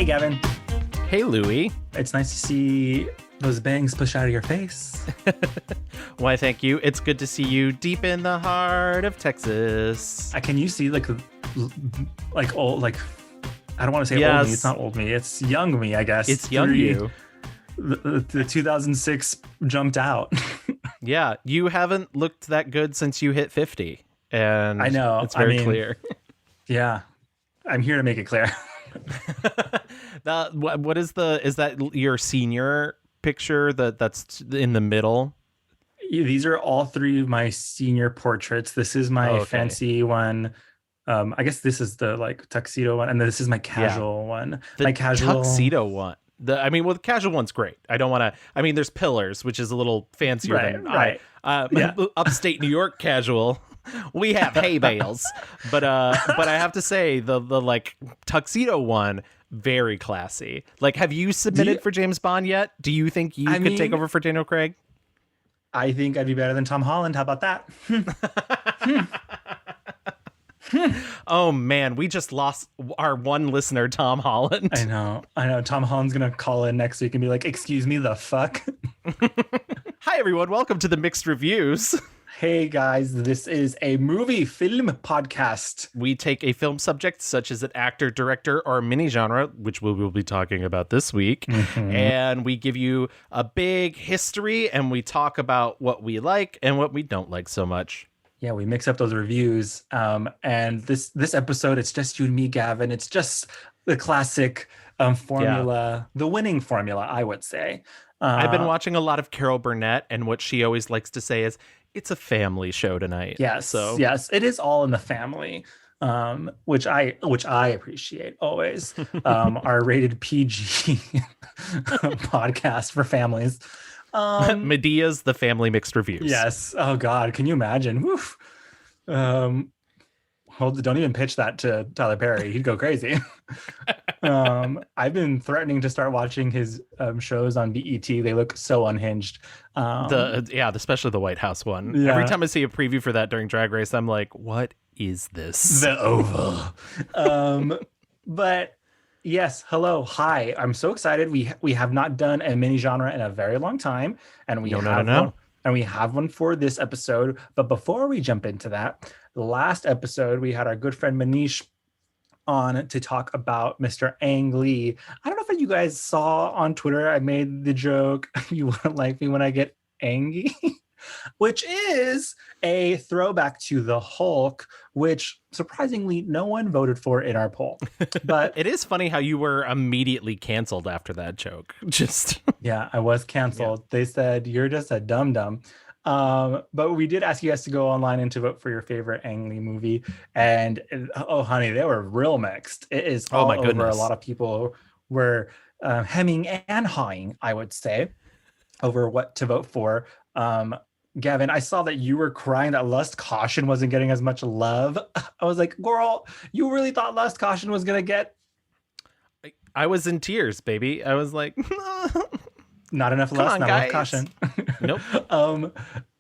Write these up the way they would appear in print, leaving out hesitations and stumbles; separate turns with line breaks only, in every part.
Hey, Gavin.
Hey, Louie.
It's nice to see those bangs push out of your face.
Why, thank you. It's good to see you deep in the heart of Texas.
Can you see like old, like, I don't want to say old me. It's not old me. It's young me, I guess.
It's young you.
The 2006 jumped out.
Yeah, you haven't looked that good since you hit 50. And
I know.
It's very clear.
Yeah. I'm here to make it clear.
What is that your senior picture that's in the middle?
These are all three of my senior portraits. This is my fancy one. I guess this is the like tuxedo one, and this is my casual one. My casual
tuxedo one. The casual one's great. I don't want to. There's pillars, which is a little fancier than upstate New York casual. We have hay bales, but I have to say the like tuxedo one, very classy. Like, have you submitted for James Bond yet? Do you think you could take over for Daniel Craig?
I think I'd be better than Tom Holland. How about that?
Oh man, we just lost our one listener, Tom Holland.
I know. Tom Holland's gonna call in next week and be like, "Excuse me, the fuck."
Hi everyone, welcome to the Mixed Reviews.
Hey guys, this is a film podcast.
We take a film subject such as an actor, director, or mini genre, which we will be talking about this week, and we give you a big history and we talk about what we like and what we don't like so much.
Yeah, we mix up those reviews. And this episode, it's just you and me, Gavin. It's just the classic formula, the winning formula, I would say.
I've been watching a lot of Carol Burnett, and what she always likes to say is, it's a family show tonight.
Yes, it is all in the family, which I appreciate always. Our rated PG podcast for families.
Medea's The Family Mixed Reviews.
Yes. Oh God, can you imagine? Woof. Don't even pitch that to Tyler Perry. He'd go crazy. I've been threatening to start watching his shows on BET. They look so unhinged.
Especially the White House one. Yeah. Every time I see a preview for that during Drag Race, I'm like, what is this?
The Oval. But yes, hello, hi. I'm so excited. We have not done a mini genre in a very long time, and we have one for this episode. But before we jump into that, the last episode we had our good friend Manish on to talk about Mr. Ang Lee. I don't know if you guys saw on Twitter, I made the joke, "You wouldn't like me when I get angry," which is a throwback to the Hulk, which surprisingly no one voted for in our poll. But
it is funny how you were immediately canceled after that joke.
Yeah, I was canceled. Yeah. They said you're just a dum-dum. But we did ask you guys to go online and to vote for your favorite Ang Lee movie. And oh, honey, they were real mixed. It is all over. Goodness. A lot of people were hemming and hawing, I would say, over what to vote for. Gavin, I saw that you were crying that Lust Caution wasn't getting as much love. I was like, girl, you really thought Lust Caution was going to get?
I was in tears, baby. I was like...
Not enough lust, not enough caution.
Nope.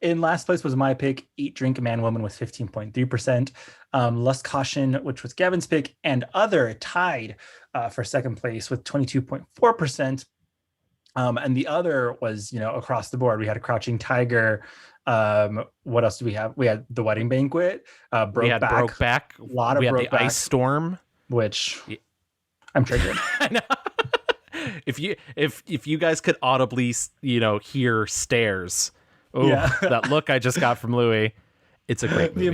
In last place was my pick, Eat, Drink, Man, Woman with 15.3%. Lust Caution, which was Gavin's pick, and Other tied for second place with 22.4%. And the other was, across the board. We had a Crouching Tiger. What else do we have? We had The Wedding Banquet. Brokeback. A lot of Brokeback.
The Ice Storm.
Which I'm triggered.
I know. If you guys could audibly, hear stares, that look I just got from Louie, it's a great movie.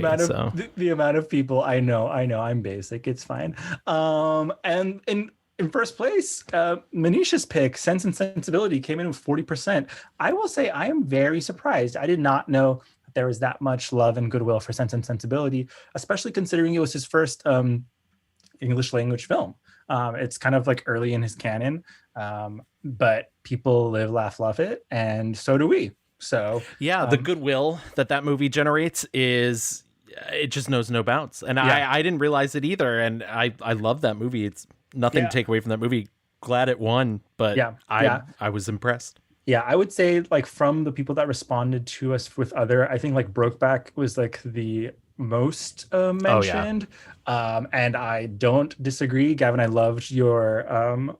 The amount of people I know, I'm basic. It's fine. And in first place, Manisha's pick, Sense and Sensibility, came in with 40%. I will say I am very surprised. I did not know that there was that much love and goodwill for Sense and Sensibility, especially considering it was his first English language film. It's kind of like early in his canon, but people live, laugh, love it, and so do we. So
yeah, the goodwill that movie generates it just knows no bounds, and I didn't realize it either, and I love that movie. It's nothing to take away from that movie. Glad it won, but I was impressed.
Yeah, I would say like from the people that responded to us with other, I think like Brokeback was like the most mentioned. And I don't disagree. Gavin, I loved your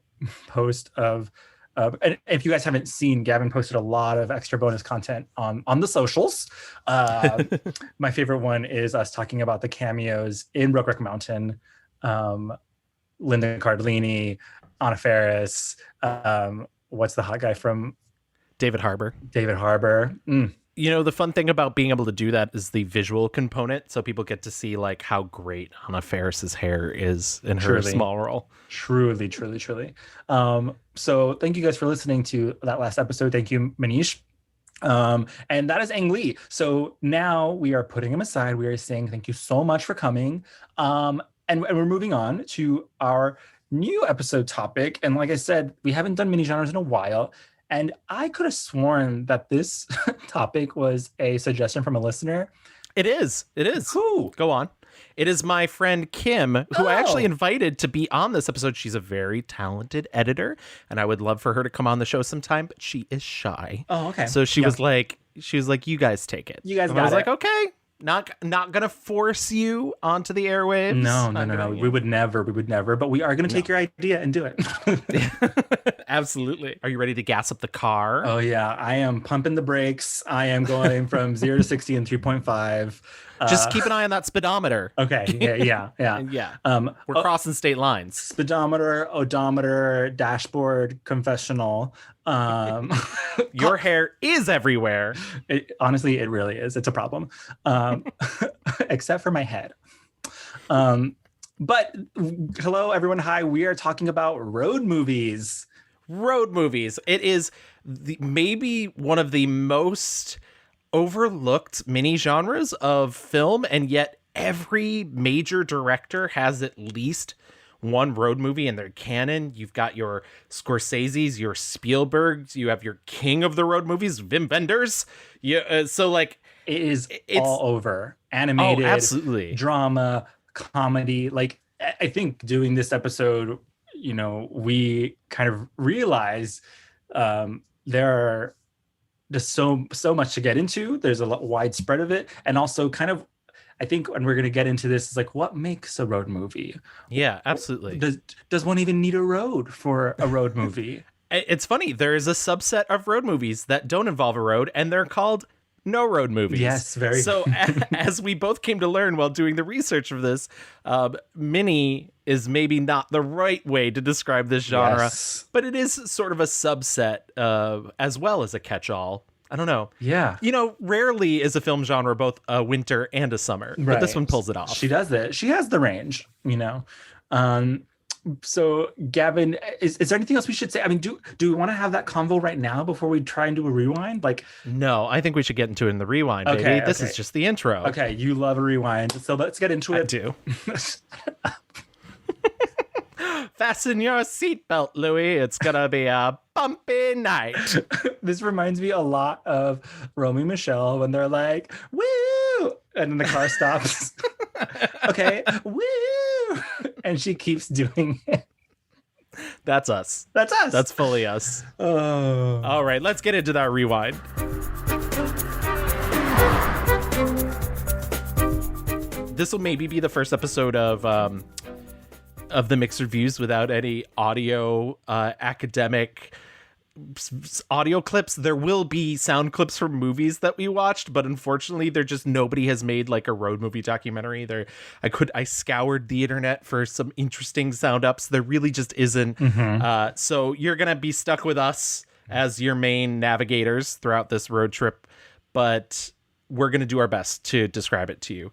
post of and if you guys haven't seen, Gavin posted a lot of extra bonus content on the socials. My favorite one is us talking about the cameos in Brokeback Mountain. Linda Cardellini, Anna Faris, what's the hot guy from
David Harbour.
You
know, the fun thing about being able to do that is the visual component. So people get to see like how great Anna Faris's hair is in her small role.
Truly. So thank you guys for listening to that last episode. Thank you, Manish. And that is Ang Lee. So now we are putting him aside. We are saying thank you so much for coming. And we're moving on to our new episode topic. And like I said, we haven't done mini genres in a while. And I could have sworn that this topic was a suggestion from a listener.
It is.
Who?
Go on. It is my friend Kim, who I actually invited to be on this episode. She's a very talented editor, and I would love for her to come on the show sometime, but she is shy.
Oh, okay.
So she was like, you guys take it.
You guys got it.
I was like, okay. Not gonna force you onto the airwaves.
No. We would never. But we are gonna take your idea and do it.
Absolutely. Are you ready to gas up the car?
Oh yeah, I am pumping the brakes. I am going from 0 to 60 in 3.5.
Just keep an eye on that speedometer.
Okay. Yeah.
Yeah. We're crossing state lines.
Speedometer, odometer, dashboard, confessional.
Your hair is everywhere.
Honestly, it really is. It's a problem. Except for my head. But hello, everyone. Hi. We are talking about road movies.
It is maybe one of the most overlooked mini genres of film, and yet every major director has at least one road movie in their canon. You've got your Scorsese's, your Spielberg's, you have your king of the road movies, Wim Wenders. So like
it's all over. Animated,
absolutely.
Drama, comedy. Like I think doing this episode, you know, we kind of realize there are just so much to get into. There's a widespread of it, and also kind of, I think, and we're going to get into this, is like, what makes a road movie?
Yeah, absolutely.
Does one even need a road for a road movie?
It's funny. There is a subset of road movies that don't involve a road, and they're called no road movies.
Yes, very.
So as we both came to learn while doing the research of this, mini is maybe not the right way to describe this genre, but it is sort of a subset as well as a catch-all. I don't know.
Yeah.
You know, rarely is a film genre both a winter and a summer, but this one pulls it off.
She does it. She has the range, you know. So Gavin, is there anything else we should say? I mean, do we want to have that convo right now before we try and do a rewind? Like,
no, I think we should get into it in the rewind, baby. This is just the intro.
Okay, you love a rewind, so let's get into it.
I do. Fasten your seatbelt, Louie. It's gonna be a bumpy night.
This reminds me a lot of Romy and Michelle when they're like, "Woo!" and then the car stops. Okay, woo! And she keeps doing it.
That's us. That's fully us.
Oh.
All right, let's get into that rewind. This will maybe be the first episode of the mixed reviews without any audio, academic audio clips. There will be sound clips from movies that we watched, but unfortunately nobody has made like a road movie documentary. I scoured the internet for some interesting sound ups. There really just isn't. Mm-hmm. So you're going to be stuck with us as your main navigators throughout this road trip, but we're going to do our best to describe it to you.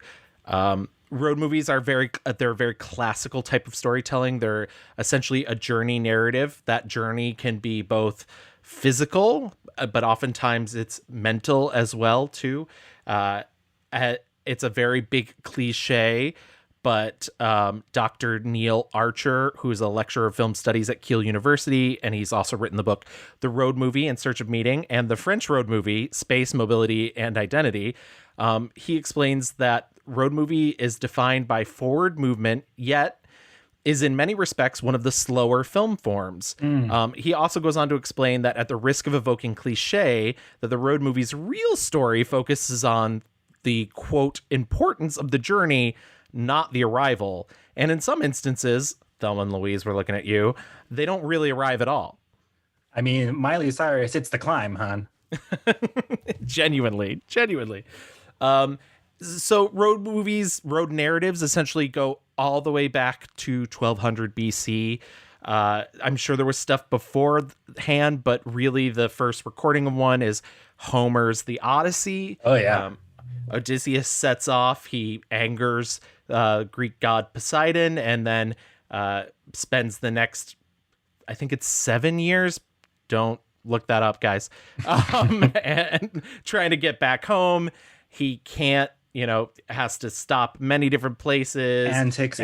Road movies are they're a very classical type of storytelling. They're essentially a journey narrative. That journey can be both physical, but oftentimes it's mental as well too. It's a very big cliche, but Dr. Neil Archer, who is a lecturer of film studies at Keele University, and he's also written the book The Road Movie in Search of Meaning and the French Road Movie, Space, Mobility, and Identity. He explains that road movie is defined by forward movement, yet is in many respects one of the slower film forms. He also goes on to explain that, at the risk of evoking cliche, that the road movie's real story focuses on the, quote, importance of the journey, not the arrival. And in some instances, Thelma and Louise, we're looking at you, they don't really arrive at all.
I mean, Miley Cyrus, it's the climb, hon.
Genuinely. So road movies, road narratives essentially go all the way back to 1200 BC. I'm sure there was stuff beforehand, but really the first recording of one is Homer's The Odyssey.
Oh, yeah.
Odysseus sets off. He angers Greek god Poseidon, and then spends the next, I think it's 7 years. Don't look that up, guys. And trying to get back home. He can't, has to stop many different places.
Antics.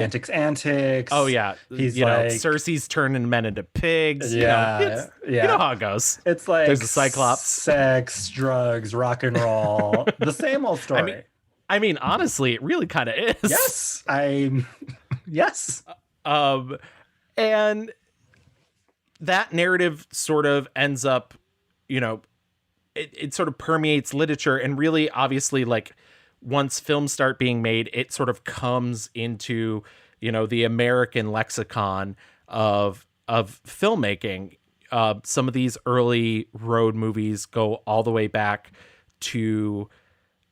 Oh, yeah.
He's
Cersei's turning men into pigs.
Yeah.
You know how it goes.
It's like
there's a Cyclops.
Sex, drugs, rock and roll. The same old story.
I mean, honestly, it really kind of is.
Yes. Yes.
And that narrative sort of ends up, it sort of permeates literature, and really, obviously, like, once films start being made, it sort of comes into, the American lexicon of filmmaking. Some of these early road movies go all the way back to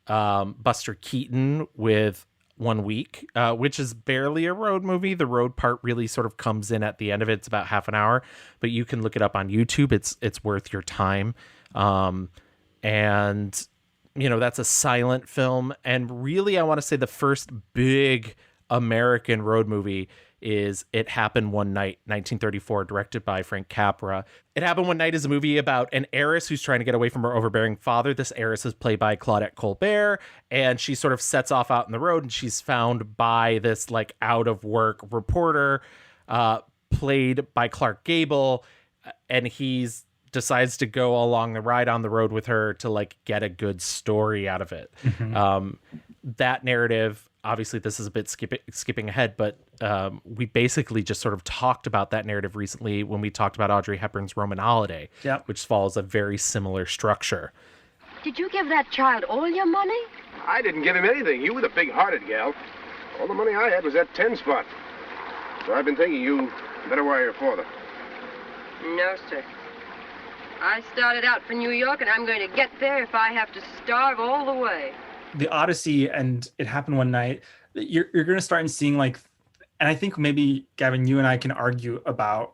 Buster Keaton with 1 Week, which is barely a road movie. The road part really sort of comes in at the end of it. It's about half an hour, but you can look it up on YouTube. It's worth your time. And that's a silent film. And really, I want to say the first big American road movie is It Happened One Night, 1934, directed by Frank Capra. It Happened One Night is a movie about an heiress who's trying to get away from her overbearing father. This heiress is played by Claudette Colbert, and she sort of sets off out on the road, and she's found by this like out of work reporter, played by Clark Gable, and he's decides to go along the ride on the road with her to like get a good story out of it. Mm-hmm. That narrative, obviously this is a bit skipping ahead, but we basically just sort of talked about that narrative recently when we talked about Audrey Hepburn's Roman Holiday, which follows a very similar structure.
Did you give that child all your money?
I didn't give him anything. You were the big-hearted gal. All the money I had was that 10 spot. So I've been thinking you better wire your father.
No, sir. I started out for New York, and I'm going to get there if I have to starve all the way.
The Odyssey and It Happened One Night, you're going to start seeing like, and I think maybe, Gavin, you and I can argue about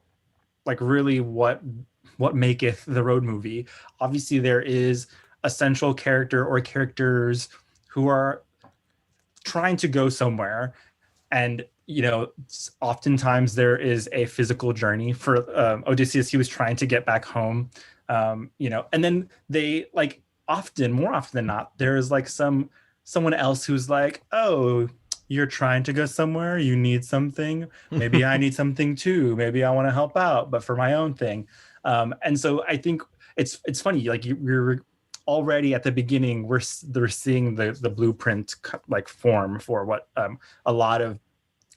like really what maketh the road movie. Obviously, there is a central character or characters who are trying to go somewhere, and oftentimes there is a physical journey. For Odysseus, he was trying to get back home, and then they like more often than not, there is like someone else who's like, oh, you're trying to go somewhere, you need something, maybe I need something too, maybe I want to help out, but for my own thing. And so I think it's funny, like we're already at the beginning, they're seeing the blueprint like form for what a lot of,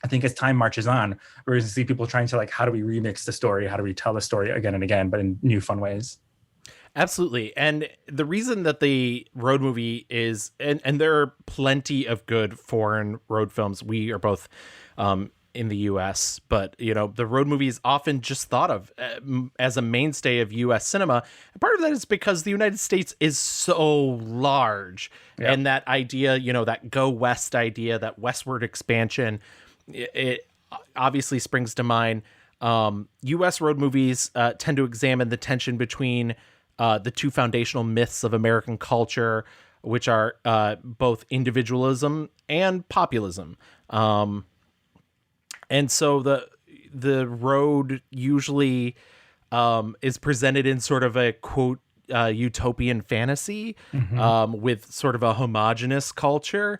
I think as time marches on, we're going to see people trying to like, how do we remix the story? How do we tell the story again and again, but in new fun ways?
Absolutely. And the reason that the road movie is, and there are plenty of good foreign road films. We are both in the US, but the road movie is often just thought of as a mainstay of US cinema. And part of that is because the United States is so large, and that idea, that go west idea, that westward expansion, it obviously springs to mind. US road movies tend to examine the tension between the two foundational myths of American culture, which are both individualism and populism. And so the road usually is presented in sort of a quote utopian fantasy, with sort of a homogenous culture.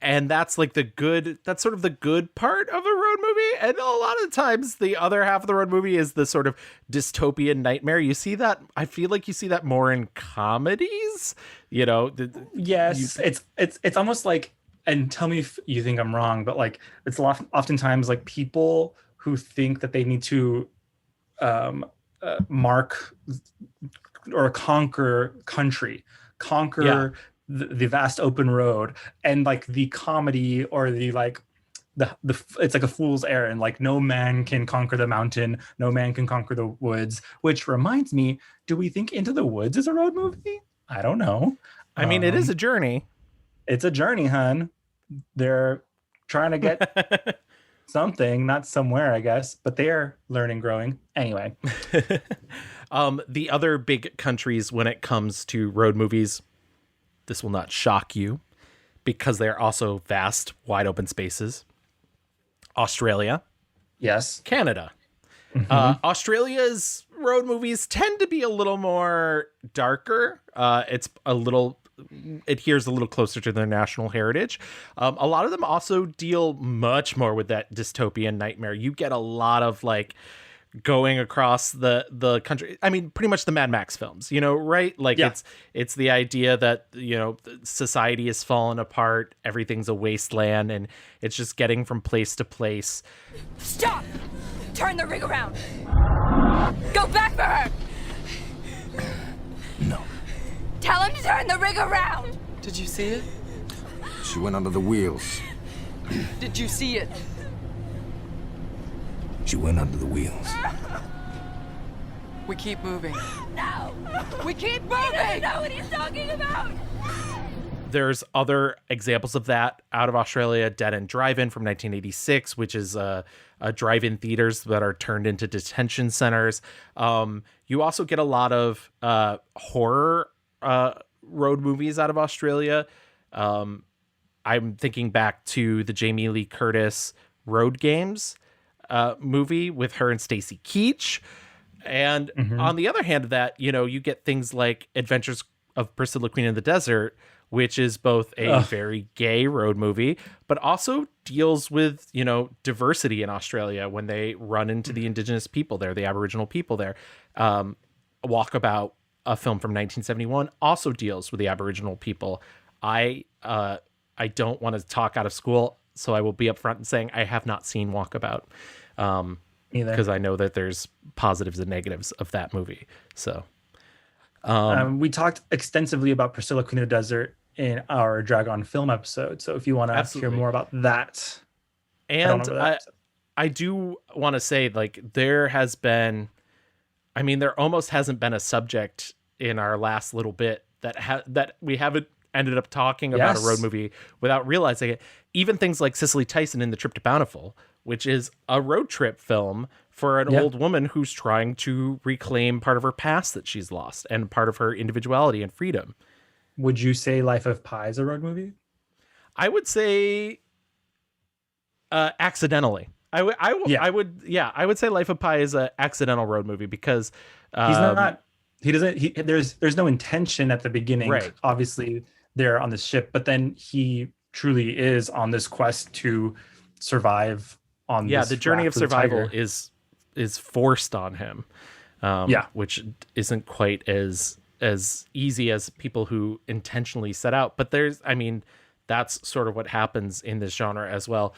And that's like that's sort of the good part of a road movie. And a lot of times the other half of the road movie is the sort of dystopian nightmare. You see that, I feel like you see that more in comedies,
Yes. It's almost like, and tell me if you think I'm wrong, but like, it's oftentimes like people who think that they need to mark or conquer country, the vast open road, and like the comedy or the like the it's like a fool's errand. Like no man can conquer the mountain, no man can conquer the woods. Which reminds me, do we think Into the Woods is a road movie? I don't know.
I mean, it is a journey.
It's a journey, hun. They're trying to get something, not somewhere, I guess, but they're learning, growing. Anyway.
The other big countries when it comes to road movies, this will not shock you because they're also vast, wide open spaces. Australia.
Yes.
Canada. Australia's road movies tend to be a little more darker. It adheres a little closer to their national heritage. A lot of them also deal much more with that dystopian nightmare. You get a lot of like going across the country. I mean, pretty much the Mad Max films, right? Like it's the idea that, society has fallen apart. Everything's a wasteland and it's just getting from place to place.
Stop! Turn the rig around. Go back for her.
No.
Tell him to turn the rig around.
Did you see it?
She went under the wheels.
Did you see it?
She went under the wheels.
We keep moving.
No!
We keep moving!
He doesn't know what he's talking about!
There's other examples of that out of Australia. Dead End Drive-In from 1986, which is a drive-in theaters that are turned into detention centers. You also get a lot of horror road movies out of Australia. I'm thinking back to the Jamie Lee Curtis Road Games movie with her and Stacy Keach. And on the other hand of that, you get things like Adventures of Priscilla, Queen of the Desert, which is both a very gay road movie, but also deals with, diversity in Australia when they run into the indigenous people there, the Aboriginal people there. Walkabout, a film from 1971, also deals with the Aboriginal people. I don't want to talk out of school, so I will be upfront in saying I have not seen Walkabout.
Either.
Because I know that there's positives and negatives of that movie. So
we talked extensively about Priscilla, Queen of the Desert in our Dragon film episode. So if you want to hear more about that.
And I do want to say, like, there almost hasn't been a subject in our last little bit that we haven't ended up talking about a road movie without realizing it. Even things like Cicely Tyson in The Trip to Bountiful, which is a road trip film for an old woman who's trying to reclaim part of her past that she's lost and part of her individuality and freedom.
Would you say Life of Pi is a road movie?
I would say accidentally. I would say Life of Pi is an accidental road movie because there's no intention at the beginning. Right.
Obviously they're on the ship, but then he truly is on this quest to survive on this
the journey of survival
tiger.
is forced on him. Which isn't quite as easy as people who intentionally set out, but that's sort of what happens in this genre as well.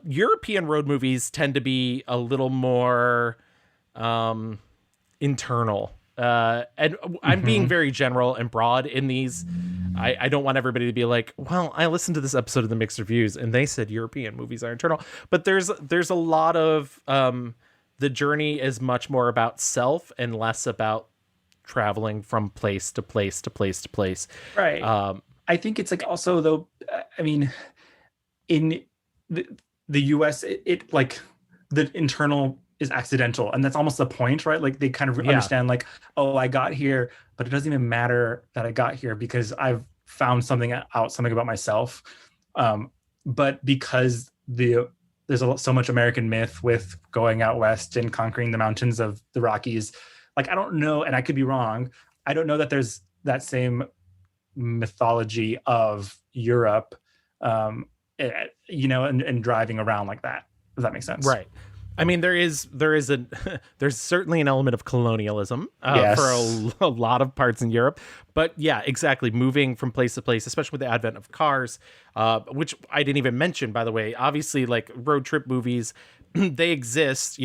European road movies tend to be a little more internal. And I'm being very general and broad in these. I don't want everybody to be like, well, I listened to this episode of the Mixed Reviews and they said European movies are internal. But there's a lot of the journey is much more about self and less about traveling from place to place to place to place.
Right. I think it's like also though, in the US, it like the internal is accidental, and that's almost the point, right? Like they kind of understand like, oh, I got here, but it doesn't even matter that I got here because I've found something about myself. But because there's so much American myth with going out west and conquering the mountains of the Rockies, like I don't know, and I could be wrong, I don't know that there's that same mythology of Europe and driving around like that. Does that make sense?
Right. There's certainly an element of colonialism for a lot of parts in Europe, but yeah, exactly. Moving from place to place, especially with the advent of cars, which I didn't even mention, by the way. Obviously, like road trip movies, they exist.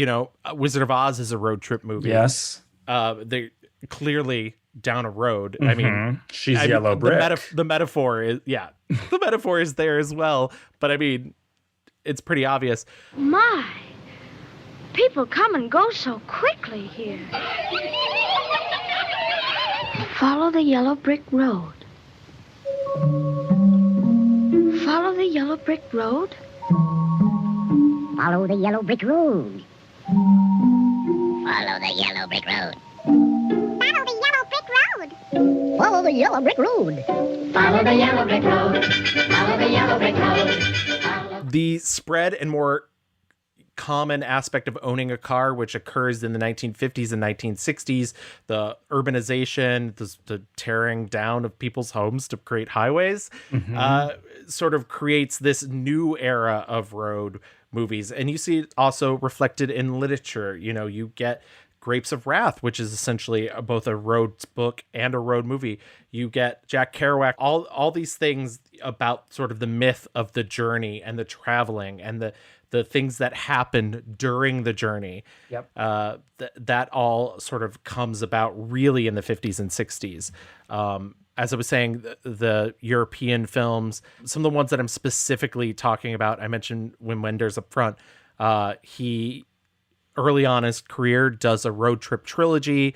Wizard of Oz is a road trip movie.
Yes.
They clearly down a road. I mean,
she's yellow brick.
The metaphor is, the metaphor is there as well. But I mean, it's pretty obvious.
My, people come and go so quickly here. Follow the yellow brick road. Follow the yellow brick road.
Follow the yellow brick road. Follow the yellow brick road. Follow the yellow brick road. Follow the yellow brick road. Follow the yellow brick road.
The spread and more common aspect of owning a car, which occurs in the 1950s and 1960s, the urbanization, the tearing down of people's homes to create highways, sort of creates this new era of road movies. And you see it also reflected in literature. You know, you get Grapes of Wrath, which is essentially both a road book and a road movie. You get Jack Kerouac, all these things about sort of the myth of the journey and the traveling and the things that happen during the journey.
Yep.
That all sort of comes about really in the 50s and 60s. As I was saying, the European films, some of the ones that I'm specifically talking about, I mentioned Wim Wenders up front. He, early on in his career, does a road trip trilogy,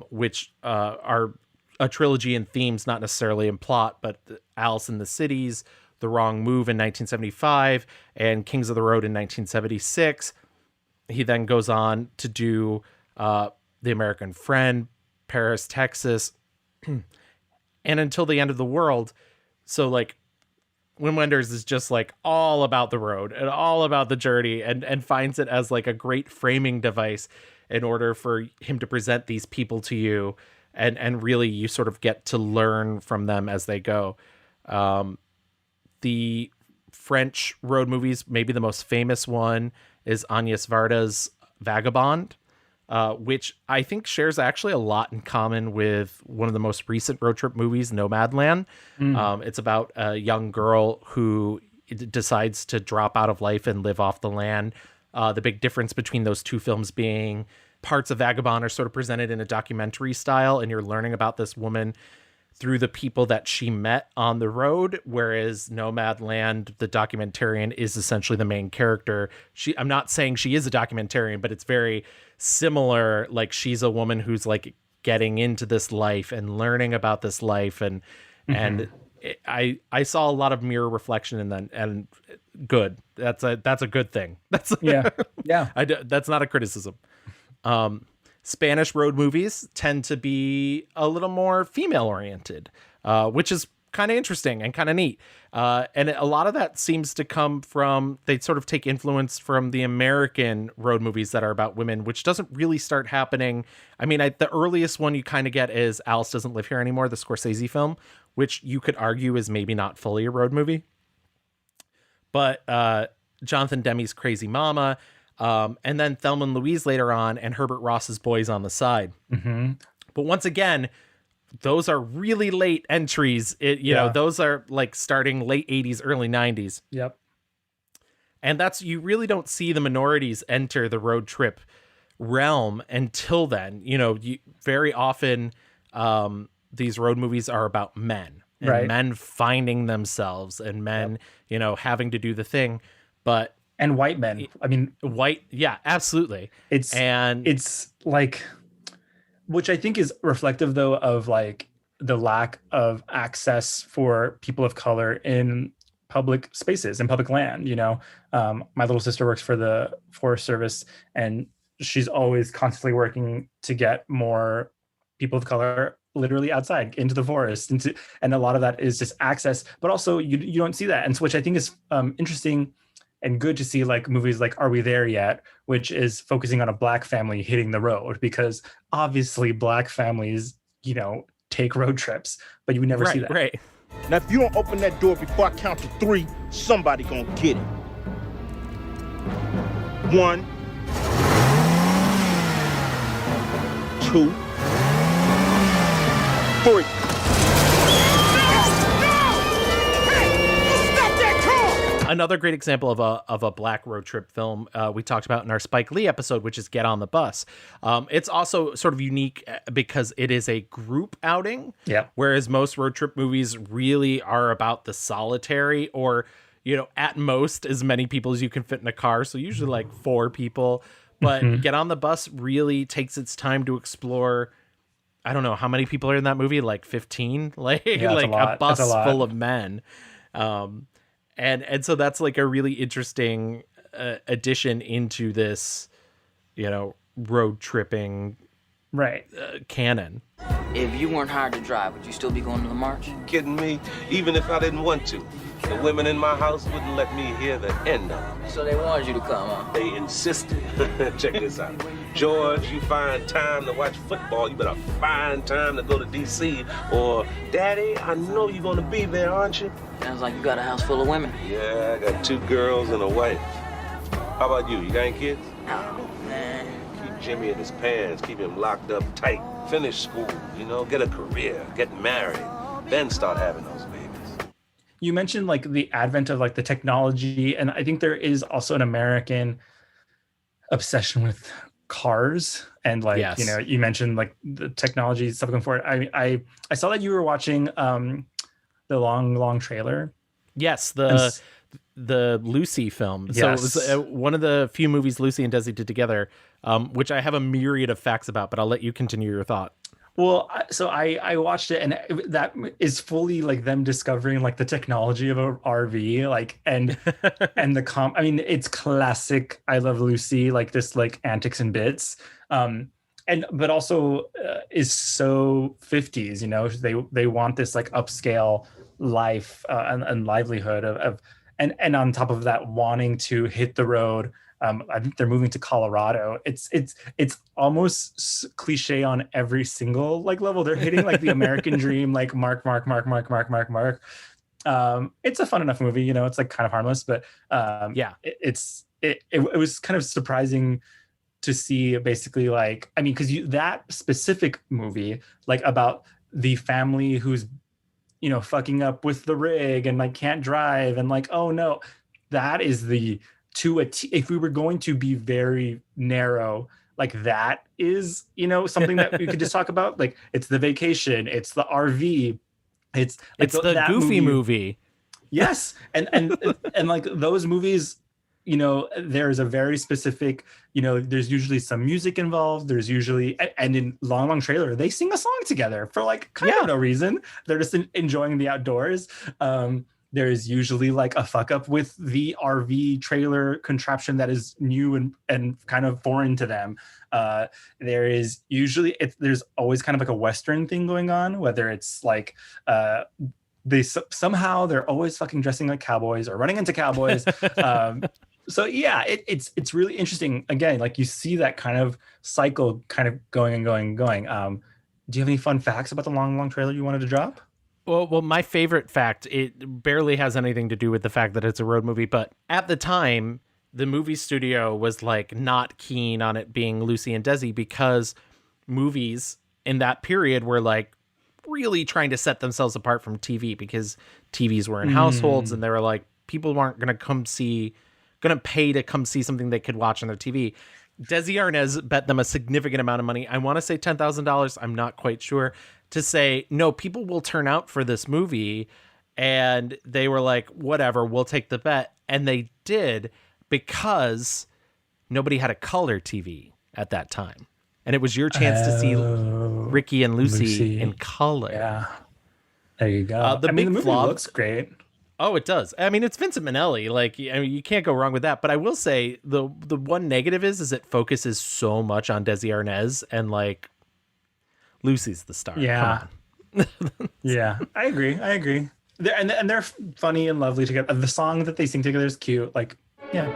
which are a trilogy in themes, not necessarily in plot, but Alice in the Cities, The Wrong Move in 1975, and Kings of the Road in 1976. He then goes on to do The American Friend, Paris, Texas, and Until the End of the World. So like Wim Wenders is just like all about the road and all about the journey, and finds it as like a great framing device in order for him to present these people to you. And really you sort of get to learn from them as they go. The French road movies, maybe the most famous one is Agnès Varda's Vagabond, which I think shares actually a lot in common with one of the most recent road trip movies, Nomadland. It's about a young girl who decides to drop out of life and live off the land. The big difference between those two films being parts of Vagabond are sort of presented in a documentary style, and you're learning about this woman through the people that she met on the road, whereas Nomadland, the documentarian, is essentially the main character. I'm not saying she is a documentarian, but it's very similar. Like, she's a woman who's like getting into this life and learning about this life, and I saw a lot of mirror reflection in that, and good. That's a good thing. That's that's not a criticism. Spanish road movies tend to be a little more female oriented, which is kind of interesting and kind of neat. And a lot of that seems to come from, they sort of take influence from the American road movies that are about women, which doesn't really start happening. I mean, the earliest one you kind of get is Alice Doesn't Live Here Anymore, the Scorsese film, which you could argue is maybe not fully a road movie. But Jonathan Demme's Crazy Mama, and then Thelma and Louise later on, and Herbert Ross's Boys on the Side. But once again, those are really late entries. You know, those are like starting late 80s, early 90s.
Yep.
And you really don't see the minorities enter the road trip realm until then. You know, very often these road movies are about men, and men finding themselves, and men, you know, having to do the thing. And
white men. I mean,
yeah, absolutely. It's
like, which I think is reflective though of like the lack of access for people of color in public spaces and public land. You know, my little sister works for the Forest Service, and she's always constantly working to get more people of color literally outside into the forest, and a lot of that is just access, but also you don't see that. And so, which I think is interesting and good to see, like movies like Are We There Yet, which is focusing on a Black family hitting the road, because obviously Black families, you know, take road trips, but you would never see that.
Right. Now, if you don't open that door before I count to 3, somebody gonna get it. 1, 2, 3.
Stop that car!
Another great example of a black road trip film we talked about in our Spike Lee episode, which is Get on the Bus. It's also sort of unique because it is a group outing.
Yeah.
Whereas most road trip movies really are about the solitary, or, you know, at most as many people as you can fit in a car. So usually like 4 people. But Get on the Bus really takes its time to explore. I don't know how many people are in that movie, like 15, like a bus full of men. And so that's like a really interesting addition into this, you know, road tripping canon.
If you weren't hired to drive, would you still be going to the march?
Kidding me? Even if I didn't want to. The women in my house wouldn't let me hear the end of it.
So they wanted you to come, huh?
They insisted. Check this out. George, you find time to watch football. You better find time to go to D.C. Or, Daddy, I know you're going to be there, aren't you?
Sounds like you got a house full of women.
Yeah, I got 2 girls and a wife. How about you? You got any kids?
Oh, man.
Keep Jimmy in his pants. Keep him locked up tight. Finish school, you know, get a career, get married, then start having those babies.
You mentioned like the advent of like the technology, and I think there is also an American obsession with cars, and like you know, you mentioned like the technology stuff going forward. I saw that you were watching the long trailer.
Yes, the Lucy film.
Yes.
So it was one of the few movies Lucy and Desi did together, which I have a myriad of facts about, but I'll let you continue your thought.
Well, so I watched it, and that is fully like them discovering like the technology of a RV, like and I mean, it's classic I Love Lucy, like this like antics and bits, but also is so 50s, you know. They want this like upscale life and livelihood of and on top of that, wanting to hit the road. I think they're moving to Colorado. It's almost cliche on every single like level. They're hitting like the American dream, like mark. It's a fun enough movie, you know. It's like kind of harmless, but it was kind of surprising to see basically like, I mean, because that specific movie, like about the family who's, you know, fucking up with the rig and like can't drive and like, oh no, that is the to a T. If we were going to be very narrow, like that is, you know, something that we could just talk about. Like it's the vacation, it's the RV, it's
the Goofy movie.
Yes, and like those movies, you know, there's a very specific, you know, there's usually some music involved. There's usually, and in Long Trailer, they sing a song together for like kind of no reason. They're just enjoying the outdoors. There's usually like a fuck up with the RV trailer contraption that is new and kind of foreign to them. There is usually, there's always kind of like a Western thing going on, whether it's like, somehow they're always fucking dressing like cowboys or running into cowboys. So yeah, it's really interesting. Again, like you see that kind of cycle kind of going. Do you have any fun facts about the long trailer you wanted to drop?
Well, my favorite fact, it barely has anything to do with the fact that it's a road movie, but at the time, the movie studio was like not keen on it being Lucy and Desi because movies in that period were like really trying to set themselves apart from TV because TVs were in households and they were like, people weren't going to pay to come see something they could watch on their TV. Desi Arnaz bet them a significant amount of money. I want to say $10,000. I'm not quite sure. To say, no, people will turn out for this movie. And they were like, whatever, we'll take the bet. And they did because nobody had a color TV at that time. And it was your chance to see Ricky and Lucy in color.
Yeah. There you go.
The movie
looks great.
Oh, it does. I mean, it's Vincent Minnelli. Like, I mean, you can't go wrong with that. But I will say the one negative is it focuses so much on Desi Arnaz and like Lucy's the star.
Yeah. Yeah, I agree. They're funny and lovely together. The song that they sing together is cute. Like, yeah.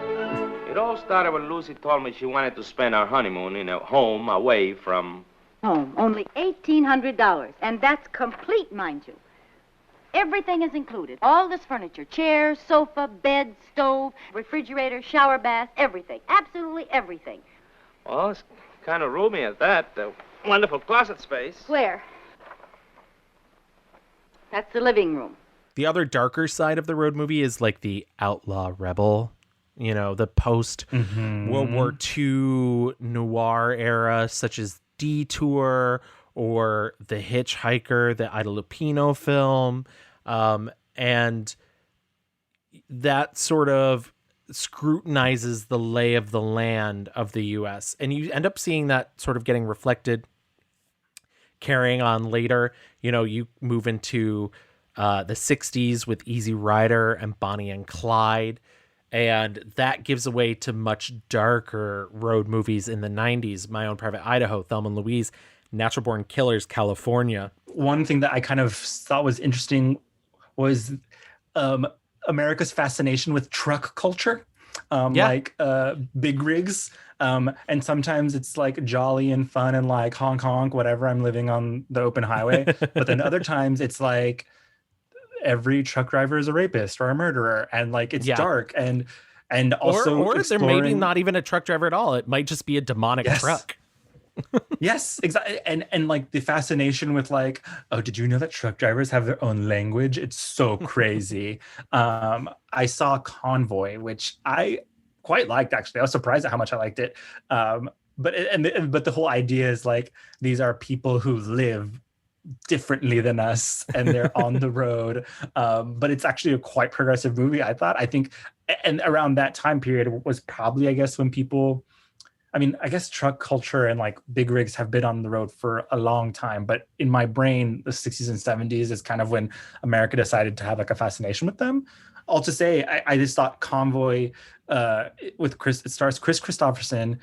It all started when Lucy told me she wanted to spend our honeymoon in a home away from
home. Only $1,800, and that's complete, mind you. Everything is included. All this furniture, chairs, sofa, bed, stove, refrigerator, shower bath, everything. Absolutely everything.
Well, it's kind of roomy at that. Wonderful closet space.
Where? That's the living room.
The other darker side of the road movie is like the outlaw rebel, you know, the post World War II noir era, such as Detour or The Hitchhiker, the Ida Lupino film. And that sort of scrutinizes the lay of the land of the US. And you end up seeing that sort of getting reflected, carrying on later. You know, you move into the 60s with Easy Rider and Bonnie and Clyde. And that gives way to much darker road movies in the 90s. My Own Private Idaho, Thelma and Louise, Natural Born Killers, California.
One thing that I kind of thought was interesting was America's fascination with truck culture, like big rigs. And sometimes it's like jolly and fun and like honk honk, whatever, I'm living on the open highway. But then other times it's like every truck driver is a rapist or a murderer, and like it's dark and also
or they're maybe not even a truck driver at all. It might just be a demonic truck.
Yes, exactly. And like the fascination with like, oh, did you know that truck drivers have their own language? It's so crazy. I saw Convoy, which I quite liked, actually. I was surprised at how much I liked it. But the whole idea is like, these are people who live differently than us and they're on the road. But it's actually a quite progressive movie, I thought. I think, and around that time period was probably, I guess, when people, I mean, I guess truck culture and like big rigs have been on the road for a long time, but in my brain, the 60s and 70s is kind of when America decided to have like a fascination with them. All to say, I just thought Convoy with it stars Chris Christopherson,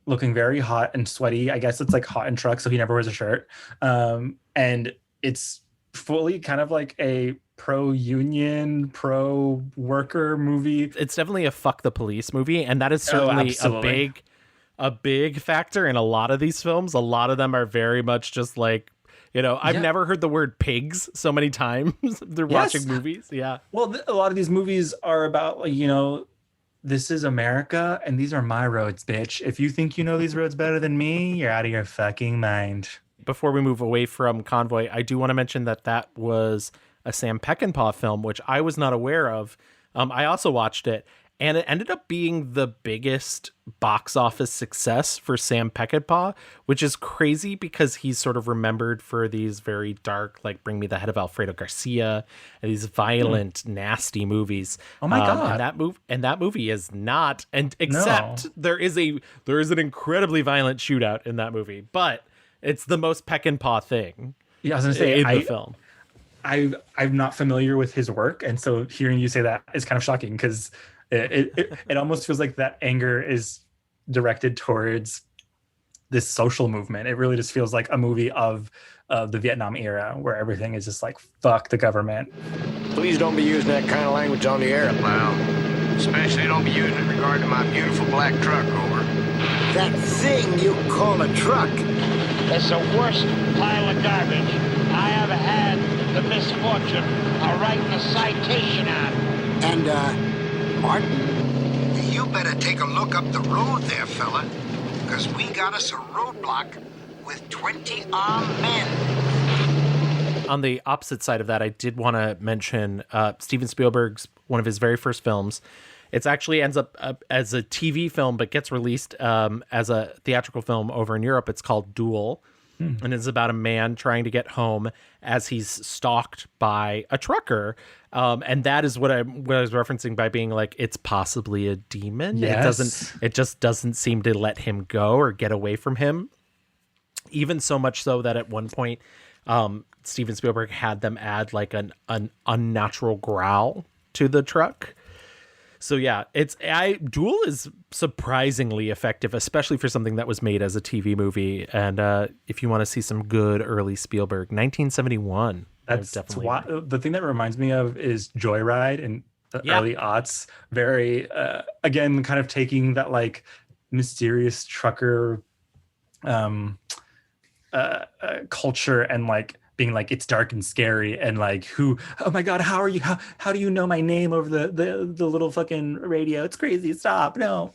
looking very hot and sweaty. I guess it's like hot in trucks, so he never wears a shirt. And it's fully kind of like a pro-union, pro-worker movie.
It's definitely a fuck the police movie, and that is certainly a big factor in a lot of these films. A lot of them are very much just like, you know, I've never heard the word pigs so many times. They're watching movies. Yeah.
Well, a lot of these movies are about, like, you know, this is America and these are my roads, bitch. If you think you know these roads better than me, you're out of your fucking mind.
Before we move away from Convoy, I do want to mention that was a Sam Peckinpah film, which I was not aware of. I also watched it, and it ended up being the biggest box office success for Sam Peckinpah, which is crazy because he's sort of remembered for these very dark, like Bring Me the Head of Alfredo Garcia, and these violent, nasty movies.
Oh my God.
And that movie is not, and except there is an incredibly violent shootout in that movie, but it's the most Peckinpah thing.
Yeah, I was gonna say
in the film.
I'm not familiar with his work, and so hearing you say that is kind of shocking because it almost feels like that anger is directed towards this social movement. It really just feels like a movie of the Vietnam era where everything is just like, fuck the government.
Please don't be using that kind of language on the air.
Well, especially don't be using it in regard to my beautiful black truck, over.
That thing you call a truck.
It's the worst pile of garbage I ever had the misfortune of writing a citation on.
And, Martin, you better take a look up the road there, fella, because we got us a roadblock with 20 armed men.
On the opposite side of that, I did want to mention Steven Spielberg's, one of his very first films. It actually ends up as a TV film, but gets released as a theatrical film over in Europe. It's called Duel. And it's about a man trying to get home as he's stalked by a trucker. And that is what I was referencing by being like, it's possibly a demon.
Yes.
It just doesn't seem to let him go or get away from him. Even so much so that at one point, Steven Spielberg had them add like an unnatural growl to the truck. So yeah, Duel is surprisingly effective, especially for something that was made as a TV movie. And if you want to see some good early Spielberg, 1971.
That's definitely the thing that reminds me of is Joyride in the early aughts. Very again, kind of taking that like mysterious trucker culture and like being like, it's dark and scary, and like, oh my God, how are you? How do you know my name over the little fucking radio? It's crazy. Stop. No.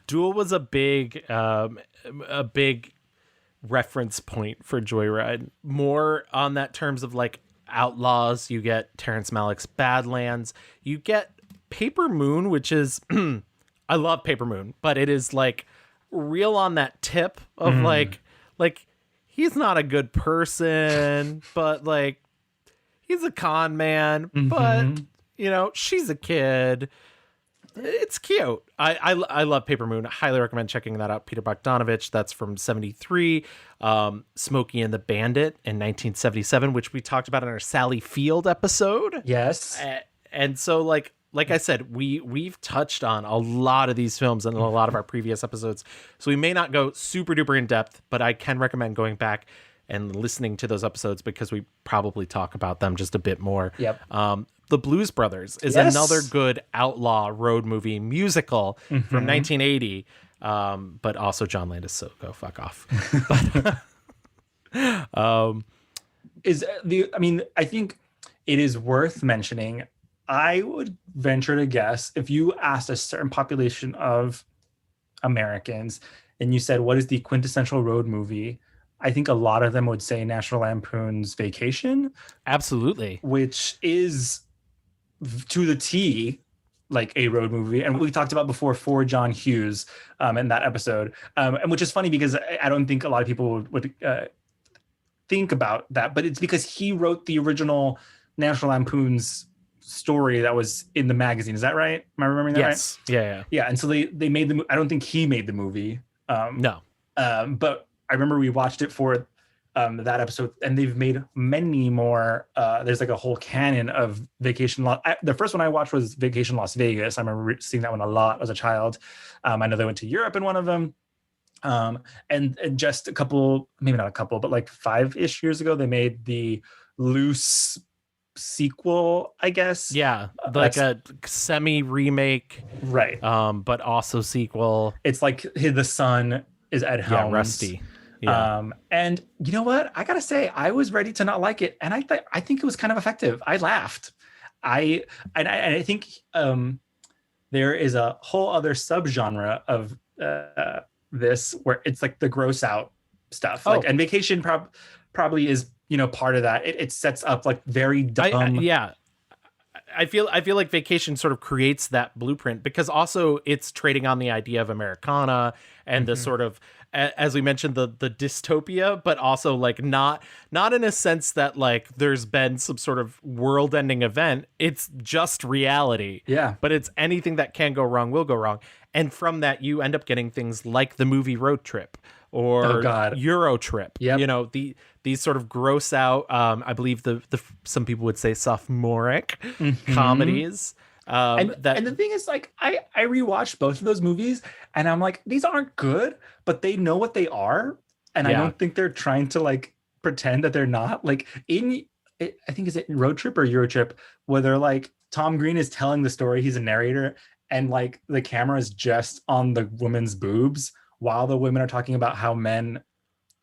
Duel was a big reference point for Joyride, more on that terms of like Outlaws, you get Terrence Malick's Badlands, you get Paper Moon, which is I love Paper Moon, but it is like real on that tip of like he's not a good person, but like he's a con man, but you know, she's a kid. It's cute. I love Paper Moon. I highly recommend checking that out. Peter Bogdanovich. That's from 1973. Smokey and the Bandit in 1977, which we talked about in our Sally Field episode.
Yes.
And so like I said, we've touched on a lot of these films in a lot of our previous episodes. So we may not go super duper in depth, but I can recommend going back and listening to those episodes because we probably talk about them just a bit more.
Yep.
The Blues Brothers is another good outlaw road movie musical from 1980. But also John Landis, so go fuck off.
I think it is worth mentioning. I would venture to guess if you asked a certain population of Americans and you said, what is the quintessential road movie? I think a lot of them would say National Lampoon's Vacation.
Absolutely.
Which is to the T like a road movie. And we talked about before for John Hughes in that episode. And which is funny because I don't think a lot of people would think about that, but it's because he wrote the original National Lampoon's story that was in the magazine. Is that right? Am I remembering that right? Yeah. And so they made the I don't think he made the movie.
No.
But I remember we watched it for that episode, and they've made many more. There's like a whole canon of Vacation. The first one I watched was Vacation Las Vegas. I remember seeing that one a lot as a child. I know they went to Europe in one of them. And just a couple, maybe not a couple, but like 5-ish years ago, they made the Loose sequel, I guess.
Yeah, like a semi remake,
right?
But also sequel.
It's like the son is Ed Helms.
Yeah, Rusty. Yeah.
And you know what? I gotta say, I was ready to not like it, and I think it was kind of effective. I laughed. I think there is a whole other subgenre of this where it's like the gross out stuff. Like, and Vacation probably is part of that. It sets up like very dumb.
I feel like Vacation sort of creates that blueprint because also it's trading on the idea of Americana and the sort of, as we mentioned, the dystopia, but also like not in a sense that like there's been some sort of world-ending event. It's just reality.
Yeah.
But it's anything that can go wrong will go wrong. And from that, you end up getting things like the movie Road Trip or Euro Trip.
Yep.
These sort of gross out, I believe the some people would say sophomoric comedies.
And the thing is, like, I rewatched both of those movies and I'm like, these aren't good, but they know what they are. And I don't think they're trying to like pretend that they're not. Like I think is it Road Trip or Euro Trip, where they're like, Tom Green is telling the story, he's a narrator, and like the camera is just on the woman's boobs while the women are talking about how men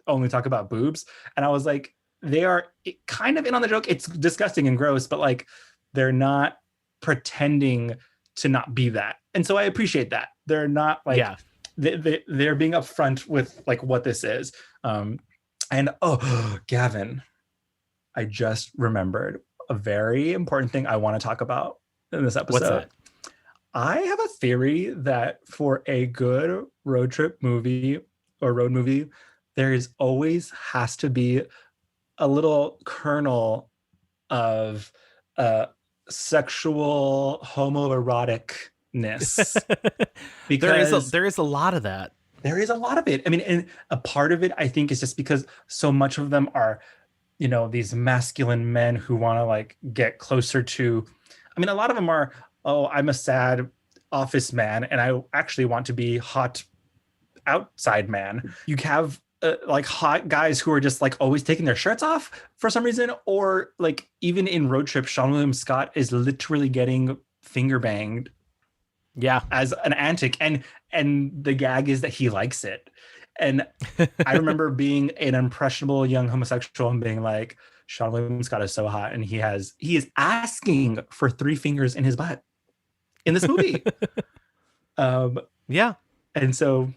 only talk about boobs. And I was like, they are kind of in on the joke. It's disgusting and gross, but like they're not pretending to not be that. And so I appreciate that. They're not like, they're being upfront with like what this is. And Gavin, I just remembered a very important thing I want to talk about in this episode.
What's that?
I have a theory that for a good road trip movie or road movie, there is always has to be a little kernel of sexual homoeroticness.
Because there is a lot of that.
There is a lot of it. I mean, and a part of it, I think, is just because so much of them are, these masculine men who want to like get closer to, I mean, a lot of them are, I'm a sad office man and I actually want to be hot outside man. You have like hot guys who are just like always taking their shirts off for some reason, or like even in Road Trip, Sean William Scott is literally getting finger banged as an antic, and the gag is that he likes it. And I remember being an impressionable young homosexual and being like, Sean William Scott is so hot, and he is asking for 3 fingers in his butt in this movie. And so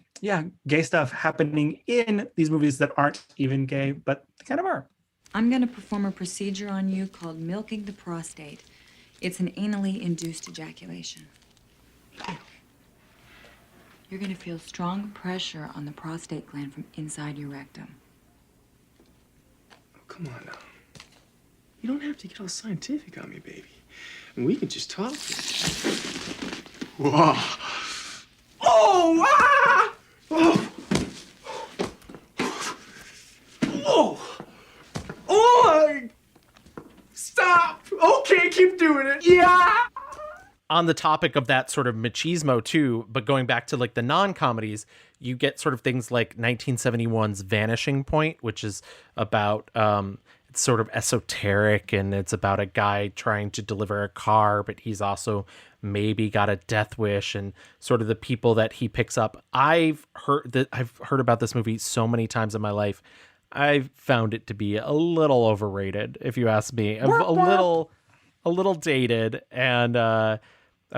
gay stuff happening in these movies that aren't even gay, but they kind of are.
I'm going to perform a procedure on you called milking the prostate. It's an anally induced ejaculation. You're going to feel strong pressure on the prostate gland from inside your rectum.
Oh, come on now. You don't have to get all scientific on me, baby. And we can just talk. Whoa. Oh! Ah! Oh! Oh! Oh! Stop! Okay, keep doing it. Yeah!
On the topic of that sort of machismo too, but going back to like the non-comedies, you get sort of things like 1971's Vanishing Point, which is about it's sort of esoteric, and it's about a guy trying to deliver a car, but he's also maybe got a death wish, and sort of the people that he picks up. I've heard about this movie so many times in my life. I found it to be a little overrated, if you ask me. A little dated, and I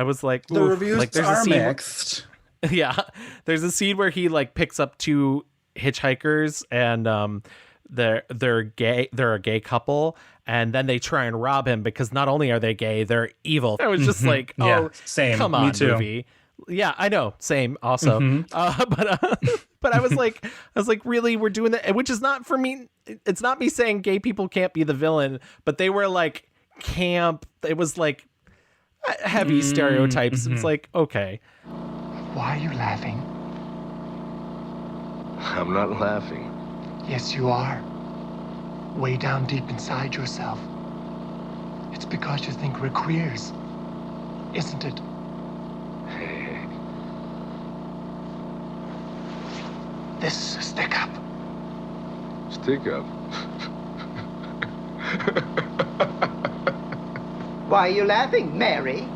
was like,
the reviews like, are mixed.
Yeah, there's a scene where he like picks up two hitchhikers, and they're gay. They're a gay couple, and then they try and rob him because not only are they gay, they're evil. I was just like, oh, yeah,
same.
Come on,
me too.
Movie. Yeah, I know. Same. Also, but I was like, really, we're doing that, which is not for me. It's not me saying gay people can't be the villain, but they were like camp. It was like heavy stereotypes. It's like, okay.
Why are you laughing?
I'm not laughing.
Yes, you are. Way down deep inside yourself. It's because you think we're queers, isn't it?
Hey.
This is a stick-up.
Stick-up?
Why are you laughing, Mary?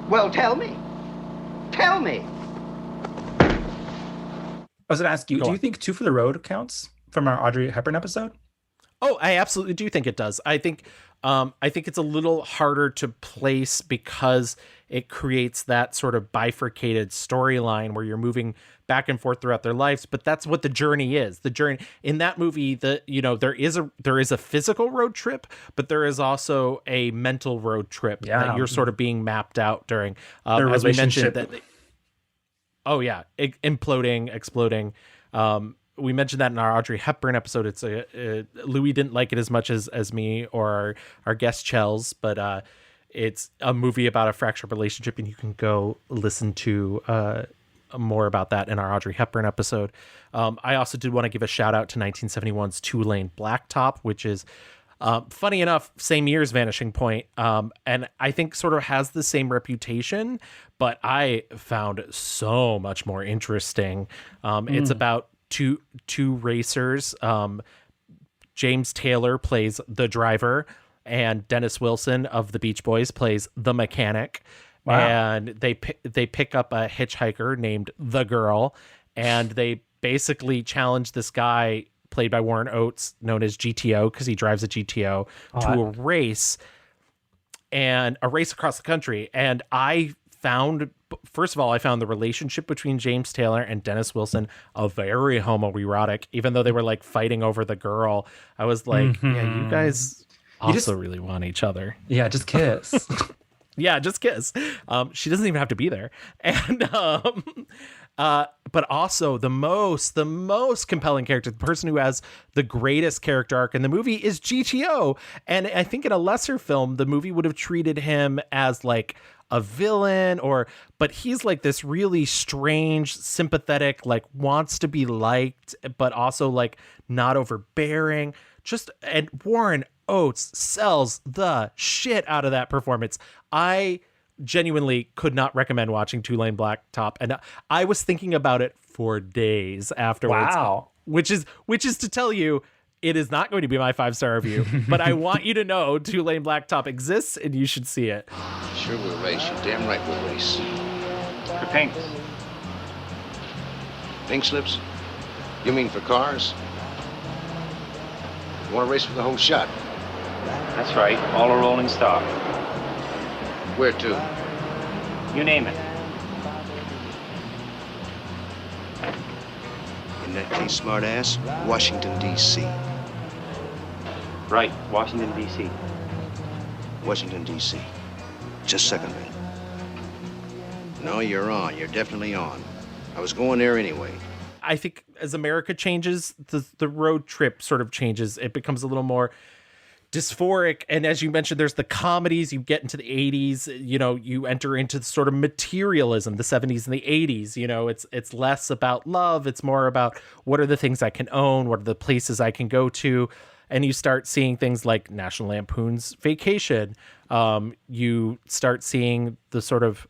Well, tell me. Tell me.
I was going to ask you, do you think Two for the Road counts from our Audrey Hepburn episode?
Oh, I absolutely do think it does. I think it's a little harder to place because it creates that sort of bifurcated storyline where you're moving back and forth throughout their lives. But that's what the journey is. The journey in that movie, there is a physical road trip, but there is also a mental road trip that you're sort of being mapped out during. As we mentioned that. Oh yeah, imploding, exploding. We mentioned that in our Audrey Hepburn episode. It's Louie didn't like it as much as me or our guest Chels, but it's a movie about a fractured relationship, and you can go listen to more about that in our Audrey Hepburn episode. I also did want to give a shout out to 1971's Two Lane Blacktop, which is funny enough, same year as Vanishing Point, and I think sort of has the same reputation, but I found so much more interesting. It's about two racers. James Taylor plays the driver, and Dennis Wilson of the Beach Boys plays the mechanic. Wow. And they pick up a hitchhiker named The Girl, and they basically challenge this guy played by Warren Oates, known as GTO, because he drives a GTO, to a race across the country. And first of all, I found the relationship between James Taylor and Dennis Wilson very homoerotic, even though they were like fighting over the girl. I was like, yeah, you guys also really want each other.
Yeah, just kiss.
Yeah, just kiss. She doesn't even have to be there. And but also the most compelling character, the person who has the greatest character arc in the movie is GTO. And I think in a lesser film, the movie would have treated him as like a villain, but he's like this really strange, sympathetic, like wants to be liked, but also like not overbearing. And Warren Oates sells the shit out of that performance. I genuinely could not recommend watching Two Lane Blacktop, and I was thinking about it for days afterwards.
Wow.
Which is to tell you, it is not going to be my 5-star review, but I want you to know Two Lane Blacktop exists and you should see it.
Sure we'll race. You're damn right we'll race.
For pinks.
Pink slips? You mean for cars? You want to race for the whole shot?
That's right. All a rolling stock.
Where to?
You name it.
In that case, smartass, Washington, D.C.
Right, Washington, D.C.
Washington, D.C. Just a second, man. No, you're on. You're definitely on. I was going there anyway.
I think as America changes, the road trip sort of changes. It becomes a little more dysphoric. And as you mentioned, there's the comedies. You get into the 80s, you know, you enter into the sort of materialism, the 70s and the 80s. You know, it's less about love. It's more about what are the things I can own? What are the places I can go to? And you start seeing things like National Lampoon's Vacation. You start seeing the sort of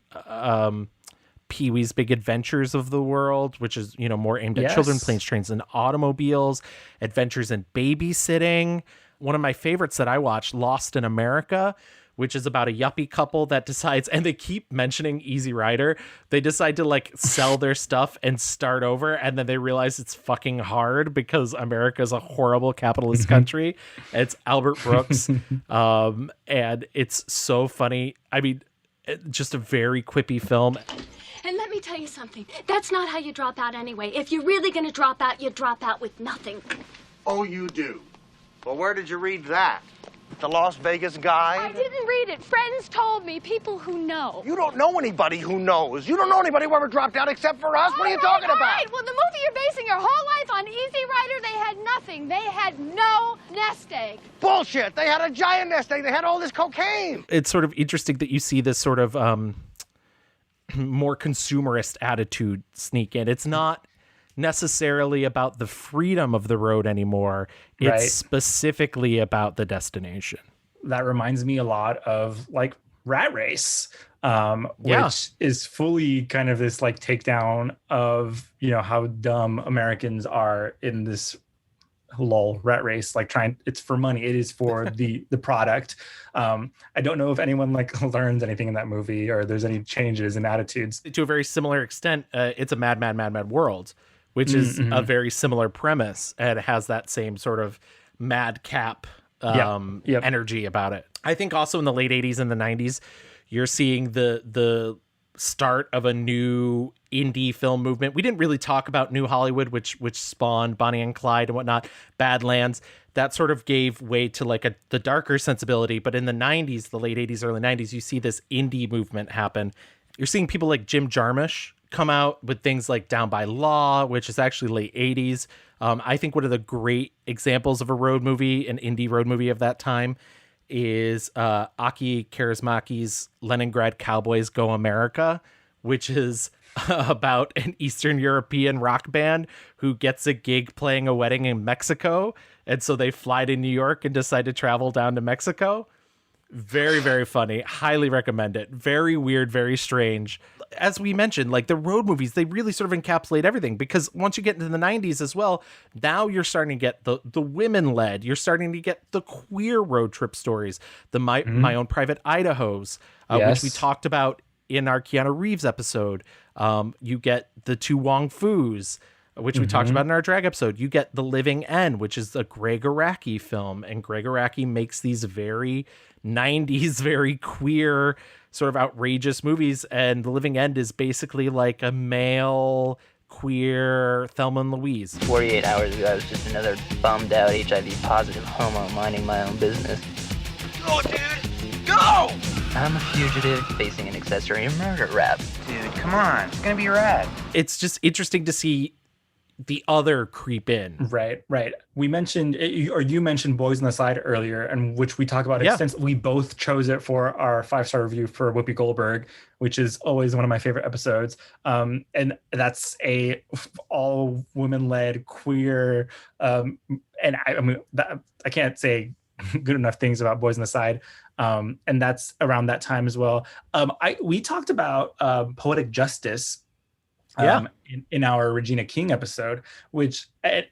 Pee-wee's Big Adventures of the world, which is, you know, more aimed at children, planes, trains, and automobiles, Adventures in Babysitting. One of my favorites that I watched, Lost in America, which is about a yuppie couple that decides, and they keep mentioning Easy Rider, they decide to like sell their stuff and start over, and then they realize it's fucking hard because America is a horrible capitalist country. It's Albert Brooks, and it's so funny. I mean, just a very quippy film.
And let me tell you something. That's not how you drop out anyway. If you're really going to drop out, you drop out with nothing.
Oh, you do? Well, where did you read that? The Las Vegas Guide?
I didn't read it. Friends told me. People who know.
You don't know anybody who knows. You don't know anybody who ever dropped out except for us. What are you talking about?
Right. Well, the movie you're basing your whole life on, Easy Rider, they had nothing. They had no nest egg.
Bullshit. They had a giant nest egg. They had all this cocaine.
It's sort of interesting that you see this sort of more consumerist attitude sneak in. It's not necessarily about the freedom of the road anymore. It's specifically about the destination.
That reminds me a lot of like Rat Race, which is fully kind of this like takedown of, you know, how dumb Americans are in this rat race, like it's for money. It is for the product. I don't know if anyone like learns anything in that movie or there's any changes in attitudes.
To a very similar extent, it's a mad world, which is a very similar premise, and it has that same sort of madcap energy about it. I think also in the late 80s and the 90s, you're seeing the start of a new indie film movement. We didn't really talk about New Hollywood, which spawned Bonnie and Clyde and whatnot, Badlands. That sort of gave way to like the darker sensibility. But in the 90s, the late 80s, early 90s, you see this indie movement happen. You're seeing people like Jim Jarmusch come out with things like Down by Law, which is actually late 80s. I think one of the great examples of a road movie, an indie road movie of that time, is Aki Kaurismäki's Leningrad Cowboys Go America, which is about an Eastern European rock band who gets a gig playing a wedding in Mexico. And so they fly to New York and decide to travel down to Mexico. Very, very funny. Highly recommend it. Very weird, very strange. As we mentioned, like the road movies, they really sort of encapsulate everything, because once you get into the 90s as well, now you're starting to get the women-led. You're starting to get the queer road trip stories, the My Own Private Idahos, which we talked about in our Keanu Reeves episode. You get the two Wong Fus, which we talked about in our drag episode. You get The Living End, which is a Greg Araki film, and Greg Araki makes these very 90s, very queer, sort of outrageous movies, and The Living End is basically like a male queer Thelma and Louise.
48 hours ago, I was just another bummed out HIV positive homo minding my own business.
Go, dude! Go!
I'm a fugitive facing an accessory murder rap.
Dude, come on. It's gonna be rad.
It's just interesting to see the other creep in.
Right. We mentioned, or you mentioned Boys on the Side earlier, and which we talk about extensively. We both chose it for our 5-star review for Whoopi Goldberg, which is always one of my favorite episodes. And that's a all women-led queer. And I mean, I can't say good enough things about Boys on the Side. And that's around that time as well. We talked about Poetic Justice in our Regina King episode, which I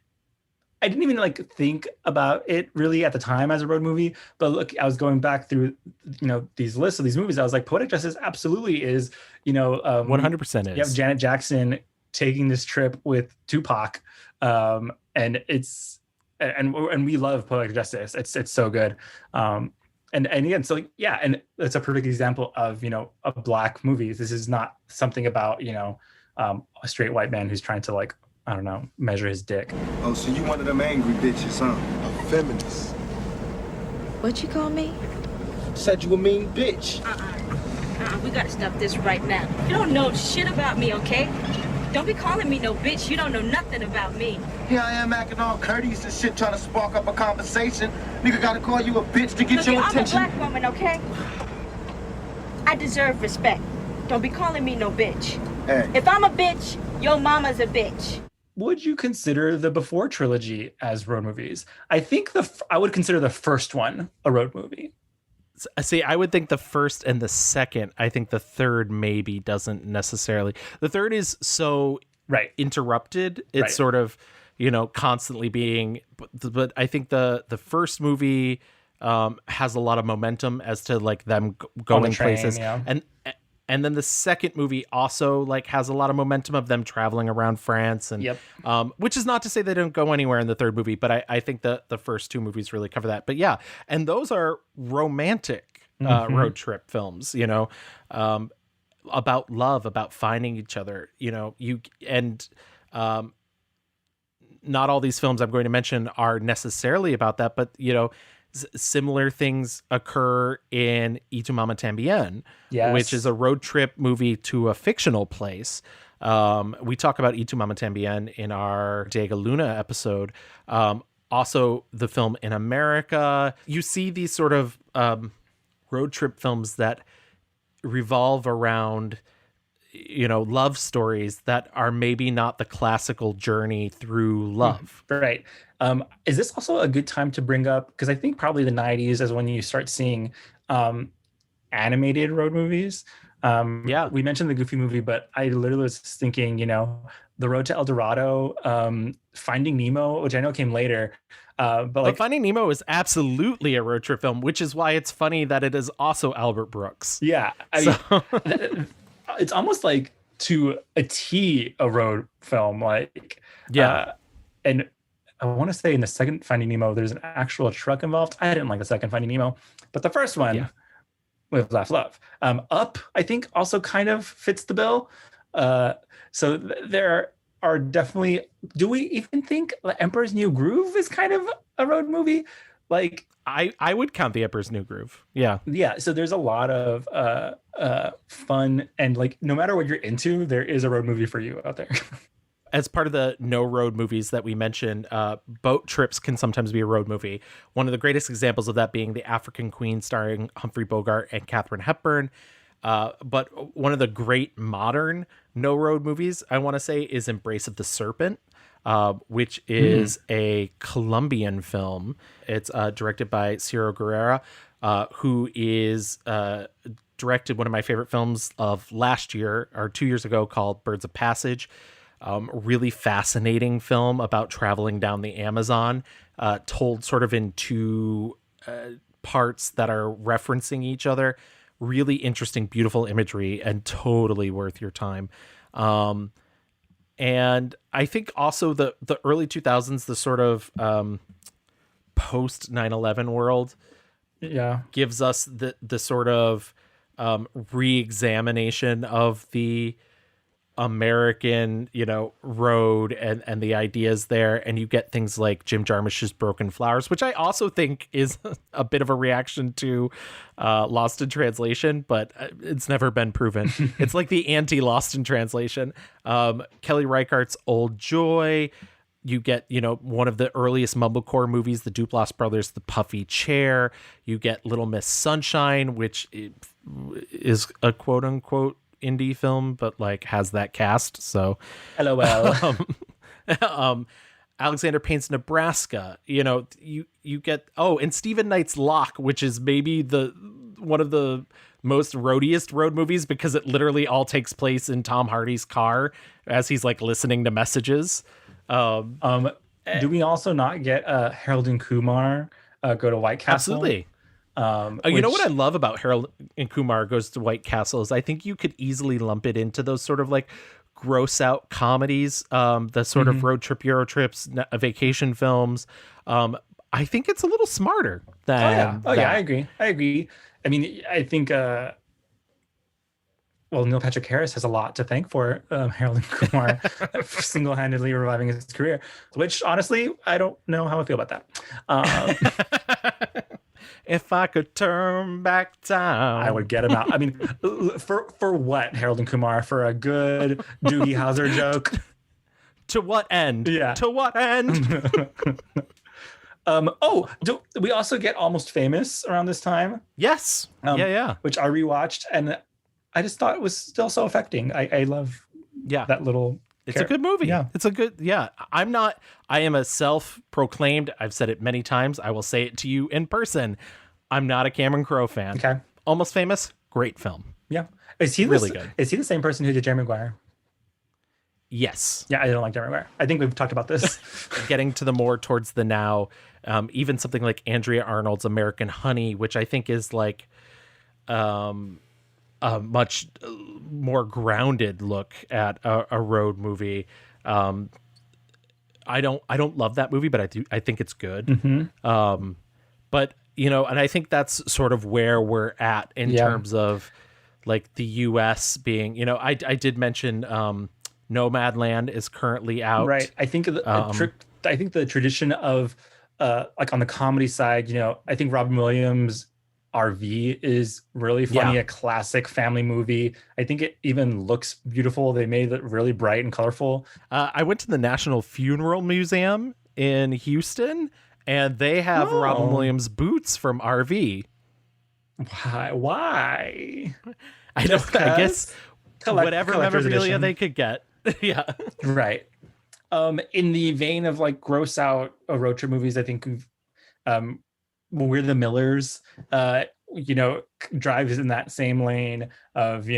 didn't even like think about it really at the time as a road movie, but look, I was going back through, you know, these lists of these movies. I was like, Poetic Justice absolutely is, you know,
100% is.
You have Janet Jackson taking this trip with Tupac, and it's and we love Poetic Justice. It's so good. And again, so yeah, and it's a perfect example of, you know, a Black movie. This is not something about, you know, a straight white man who's trying to, like, I don't know, measure his dick.
Oh, so you one of them angry bitches, huh? A feminist. What you call me?
Said you a mean bitch.
We gotta stop this right now. You don't know shit about me, okay? Don't be calling me no bitch. You don't know nothing about me.
Here I am acting all courteous and shit, trying to spark up a conversation. Nigga gotta call you a bitch to get your attention.
I'm a black woman, okay? I deserve respect. Don't be calling me no bitch.
Hey.
If I'm a bitch, your mama's a bitch.
Would you consider the Before trilogy as road movies? I think I would consider the first one a road movie.
See, I would think the first and the second. I think the third maybe doesn't necessarily. The third is so interrupted. It's sort of, constantly being. But I think the first movie has a lot of momentum as to like them going places, and then the second movie also like has a lot of momentum of them traveling around France, and which is not to say they don't go anywhere in the third movie, but I think the first two movies really cover that. But yeah, and those are romantic road trip films, about love, about finding each other, not all these films I'm going to mention are necessarily about that, but similar things occur in Y Tu Mama Tambien, which is a road trip movie to a fictional place. We talk about Y Tu Mama Tambien in our Diego Luna episode. Also, the film In America. You see these sort of road trip films that revolve around love stories that are maybe not the classical journey through love.
Right. Is this also a good time to bring up, because I think probably the 90s is when you start seeing animated road movies. We mentioned the Goofy movie, but I literally was thinking, The Road to El Dorado, Finding Nemo, which I know came later. But
Finding Nemo is absolutely a road trip film, which is why it's funny that it is also Albert Brooks.
Yeah. It's almost like to a T a road film. And I want to say in the second Finding Nemo, there's an actual truck involved. I didn't like the second Finding Nemo, but the first one with Laugh Love. Up, I think, also kind of fits the bill. So there are definitely. Do we even think The Emperor's New Groove is kind of a road movie? Like,
I would count The Emperor's New Groove. Yeah.
So there's a lot of fun, and like no matter what you're into, there is a road movie for you out there.
As part of the no road movies that we mentioned, boat trips can sometimes be a road movie. One of the greatest examples of that being The African Queen, starring Humphrey Bogart and Katharine Hepburn. But one of the great modern no road movies, I want to say, is Embrace of the Serpent, which is a Colombian film. It's directed by Ciro Guerrera, who is directed one of my favorite films of last year or 2 years ago called Birds of Passage. Really fascinating film about traveling down the Amazon, told sort of in two parts that are referencing each other. Really interesting, beautiful imagery, and totally worth your time. And I think also the early 2000s, the sort of post 9/11 world, gives us the sort of re-examination of the American, road and the ideas there. And you get things like Jim Jarmusch's Broken Flowers, which I also think is a bit of a reaction to Lost in Translation, but it's never been proven. It's like the anti-Lost in Translation. Kelly Reichardt's Old Joy. You get, one of the earliest mumblecore movies, the Duplass Brothers, The Puffy Chair. You get Little Miss Sunshine, which is a quote unquote indie film, but like has that cast. So
LOL.
Alexander Payne's Nebraska, you get, and Stephen Knight's Locke, which is maybe one of the most roadiest road movies because it literally all takes place in Tom Hardy's car as he's like listening to messages.
Do we also not get Harold and Kumar go to White Castle?
Absolutely. You know what I love about Harold and Kumar Goes to White Castle is I think you could easily lump it into those sort of like gross out comedies, the sort of road trip, Euro trips, vacation films. I think it's a little smarter than
yeah, I agree. I mean, I think Neil Patrick Harris has a lot to thank for Harold and Kumar single-handedly reviving his career, which honestly, I don't know how I feel about that.
If I could turn back time,
I would get him out. I mean, for what, Harold and Kumar? For a good Doogie Howser joke?
To what end?
Yeah.
To what end?
We also get Almost Famous around this time.
Yes. Yeah.
Which I rewatched, and I just thought it was still so affecting. I love that little...
It's a good movie.
Yeah.
It's a good... Yeah. I am a self-proclaimed... I've said it many times. I will say it to you in person. I'm not a Cameron Crowe fan.
Okay.
Almost Famous, great film.
Yeah. Is he
really good?
Is he the same person who did Jerry Maguire?
Yes.
Yeah, I don't like Jerry Maguire. I think we've talked about this.
Getting to the more towards the now, even something like Andrea Arnold's American Honey, which I think is like a much more grounded look at a road movie. I don't love that movie, but I think it's good.
Mm-hmm.
But and I think that's sort of where we're at in terms of like the US being, I did mention Nomadland is currently out.
Right. I think I think the tradition of like on the comedy side, I think Robin Williams' RV is really funny, a classic family movie. I think it even looks beautiful. They made it really bright and colorful.
I went to the National Funeral Museum in Houston, and they have Robin Williams boots from RV.
Why?
I guess whatever memorabilia they could get. Yeah.
Right. In the vein of like gross out road trip movies, I think We're the Millers, drives in that same lane of,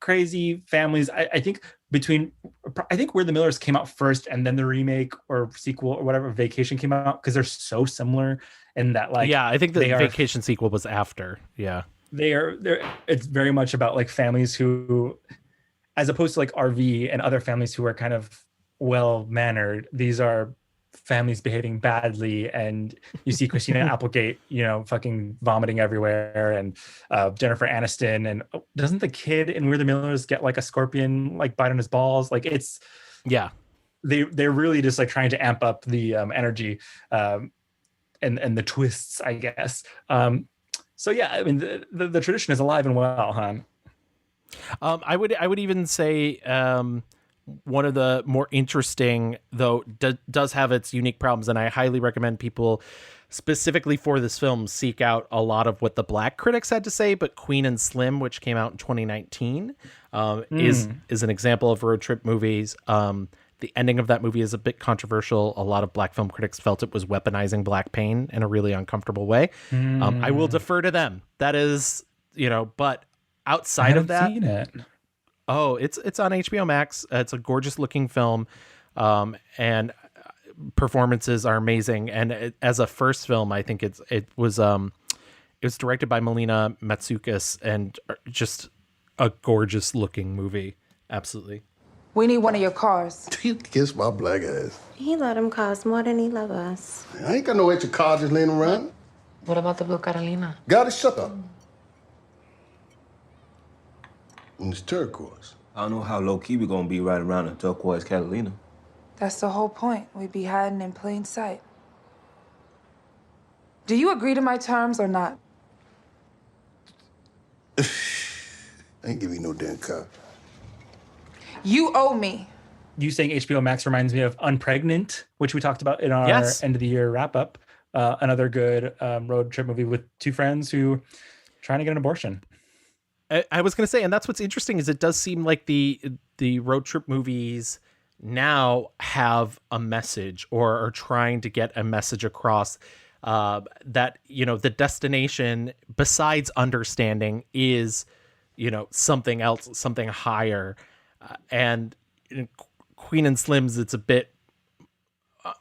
crazy families. I think We're the Millers came out first, and then the remake or sequel or whatever, Vacation, came out, because they're so similar in that, like,
I think the Vacation sequel was after. Yeah.
It's very much about like families who, as opposed to like RV and other families who are kind of well-mannered, these are families behaving badly, and you see Christina Applegate, fucking vomiting everywhere, and Jennifer Aniston, and doesn't the kid in We're the Millers get like a scorpion like bite on his balls? Like it's they're really just like trying to amp up the energy and the twists, I guess. So yeah, I mean the tradition is alive and well, huh?
I would even say one of the more interesting, though, does have its unique problems, and I highly recommend people, specifically for this film, seek out a lot of what the Black critics had to say. But Queen and Slim, which came out in 2019, is an example of road trip movies. The ending of that movie is a bit controversial. A lot of Black film critics felt it was weaponizing Black pain in a really uncomfortable way. I will defer to them. That is, but outside of that,
I haven't seen it.
Oh, it's on HBO Max. It's a gorgeous looking film, and performances are amazing. And as a first film, I think it was directed by Melina Matsoukas, and just a gorgeous looking movie. Absolutely.
We need one of your cars.
You kiss my black ass.
He loved them cars more than he loved us.
I ain't got no extra cars just laying around.
What about the blue Carolina?
Gotta shut up. And it's turquoise.
I don't know how low-key we gonna be right around a turquoise Catalina.
That's the whole point. We'd be hiding in plain sight. Do you agree to my terms or not?
I ain't giving you no damn car.
You owe me.
You saying HBO Max reminds me of Unpregnant, which we talked about in our end of the year wrap up. Another good road trip movie with two friends who trying to get an abortion.
I was going to say, and that's what's interesting, is it does seem like the road trip movies now have a message, or are trying to get a message across, that, the destination, besides understanding, is, something else, something higher. And in Queen and Slim's, it's a bit,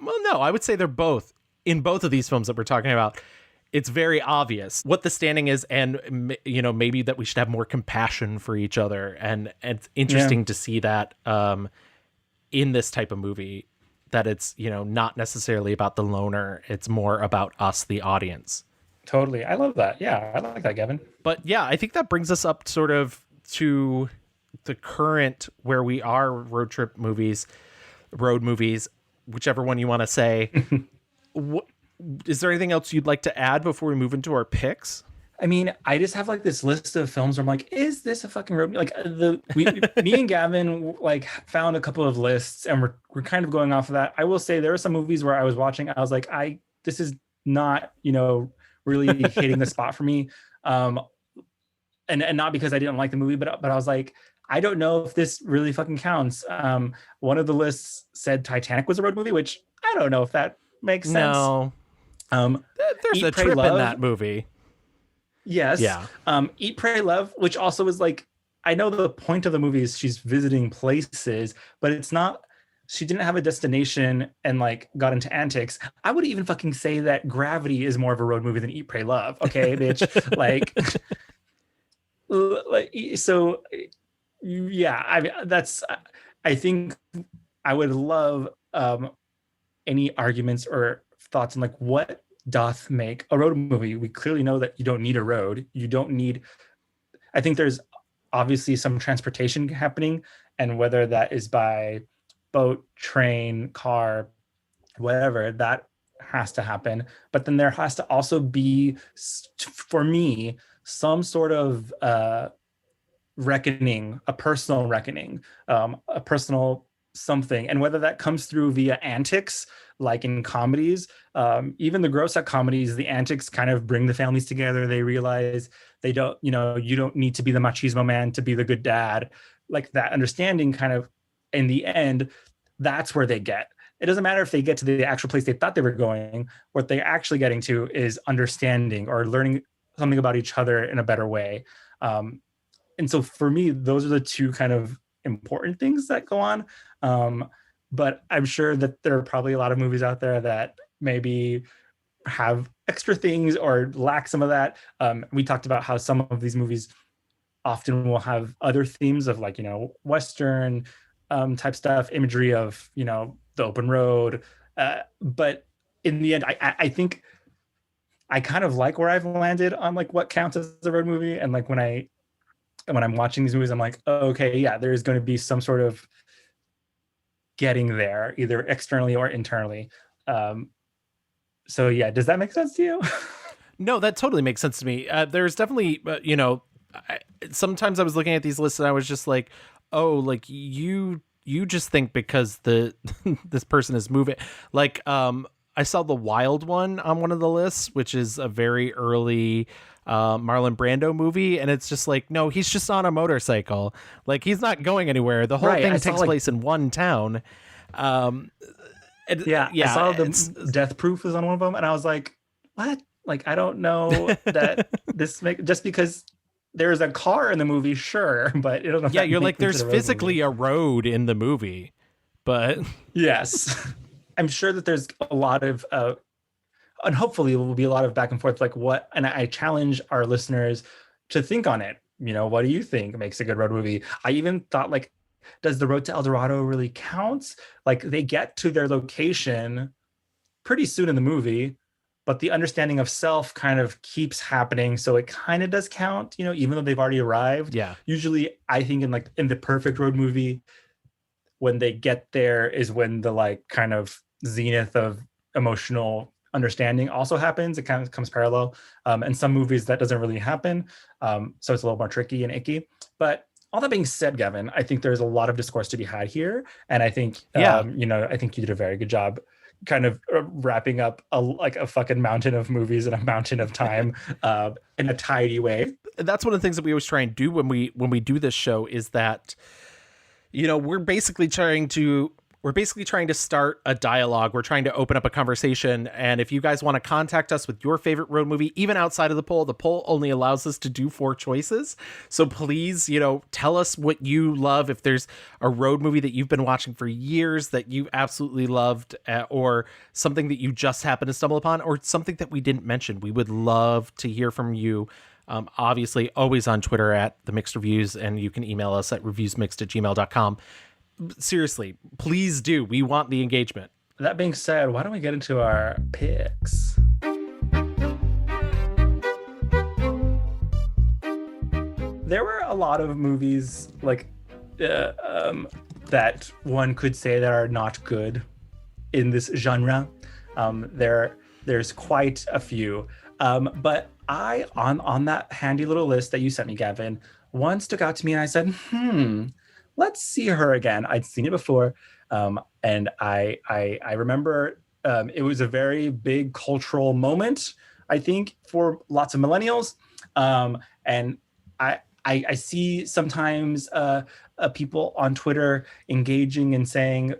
no, I would say they're both, in both of these films that we're talking about, it's very obvious what the standing is, and maybe that we should have more compassion for each other, and it's interesting to see that in this type of movie, that it's not necessarily about the loner, it's more about us, the audience.
Totally, I love that. Yeah, I like that, Gavin.
But yeah, I think that brings us up sort of to the current where we are, road movies, whichever one you want to say. is there anything else you'd like to add before we move into our picks?
I mean, I just have like this list of films where I'm like, is this a fucking road? Like me and Gavin like found a couple of lists and we're kind of going off of that. I will say there are some movies where I was watching, I was like, this is not, really hitting the spot for me. And not because I didn't like the movie, but I was like, I don't know if this really fucking counts. One of the lists said Titanic was a road movie, which I don't know if that makes sense.
No. There's a trip in that movie.
Yes.
Yeah.
Eat, Pray, Love, which also is like, I know the point of the movie is she's visiting places, but it's not, she didn't have a destination and like got into antics. I would even fucking say that Gravity is more of a road movie than Eat, Pray, Love. Okay, bitch. So yeah, I think I would love any arguments or thoughts on like what doth make a road movie. We clearly know that you don't need a road. I think there's obviously some transportation happening, and whether that is by boat, train, car, whatever, that has to happen. But then there has to also be, for me, some sort of reckoning, a personal reckoning, a personal something. And whether that comes through via antics, like in comedies, even the gross out comedies, the antics kind of bring the families together. They realize they don't, you don't need to be the machismo man to be the good dad. Like that understanding kind of, in the end, that's where they get. It doesn't matter if they get to the actual place they thought they were going. What they're actually getting to is understanding or learning something about each other in a better way. And so for me, those are the two kind of important things that go on. But I'm sure that there are probably a lot of movies out there that maybe have extra things or lack some of that. We talked about how some of these movies often will have other themes of like, Western type stuff, imagery of, the open road. But in the end, I think I kind of like where I've landed on like what counts as a road movie. And like when I'm watching these movies, I'm like, oh, okay, yeah, there's going to be some sort of getting there, either externally or internally. So yeah, does that make sense to you?
No, that totally makes sense to me. There's definitely, sometimes I was looking at these lists and I was just like, oh, like you just think because this person is moving. Like, I saw The Wild One on one of the lists, which is a very early Marlon Brando movie, and it's just like, no, he's just on a motorcycle. Like, he's not going anywhere. The whole thing takes place in one town.
I saw the Death Proof was on one of them, and I was like, what? Like, I don't know that just because there's a car in the movie, sure, but it doesn't.
Yeah, you're like, there's physically a road in the movie, but
yes. I'm sure that there's a lot of, and hopefully there will be a lot of back and forth, like what, and I challenge our listeners to think on it. What do you think makes a good road movie? I even thought, like, does The Road to El Dorado really count? Like, they get to their location pretty soon in the movie, but the understanding of self kind of keeps happening. So it kind of does count, even though they've already arrived.
Yeah.
Usually I think in the perfect road movie, when they get there is when the like kind of zenith of emotional understanding also happens. It kind of comes parallel. And some movies that doesn't really happen. So it's a little more tricky and icky. But all that being said, Gavin, I think there's a lot of discourse to be had here. And I think, I think you did a very good job kind of wrapping up a fucking mountain of movies in a mountain of time in a tidy way.
That's one of the things that we always try and do when we do this show is that, we're basically trying to start a dialogue. We're trying to open up a conversation. And if you guys want to contact us with your favorite road movie, even outside of the poll only allows us to do 4 choices. So please, tell us what you love. If there's a road movie that you've been watching for years that you absolutely loved, or something that you just happened to stumble upon, or something that we didn't mention, we would love to hear from you. Obviously always on Twitter at The Mixed Reviews, and you can email us at reviewsmixed@gmail.com. Seriously, please do. We want the engagement.
That being said, why don't we get into our picks? There were a lot of movies like that one could say that are not good in this genre. There's quite a few. But I, on that handy little list that you sent me, Gavin, one stuck out to me and I said, let's see her again. I'd seen it before. And I remember it was a very big cultural moment, I think, for lots of millennials. And I see sometimes people on Twitter engaging and saying,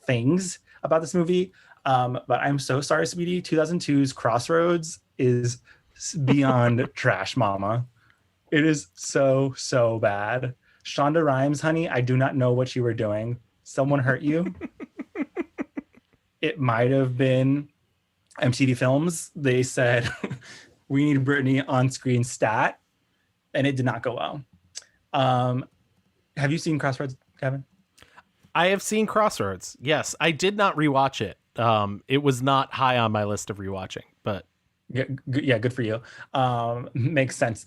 things about this movie. But I'm so sorry, sweetie. 2002's Crossroads is beyond trash, mama. It is so, so bad. Shonda Rhimes, honey, I do not know what you were doing. Someone hurt you. It might have been MTV Films. They said, we need Britney on screen stat. And it did not go well. Have you seen Crossroads, Kevin?
I have seen Crossroads. Yes, I did not rewatch it. It was not high on my list of rewatching, but
yeah, good for you. Makes sense.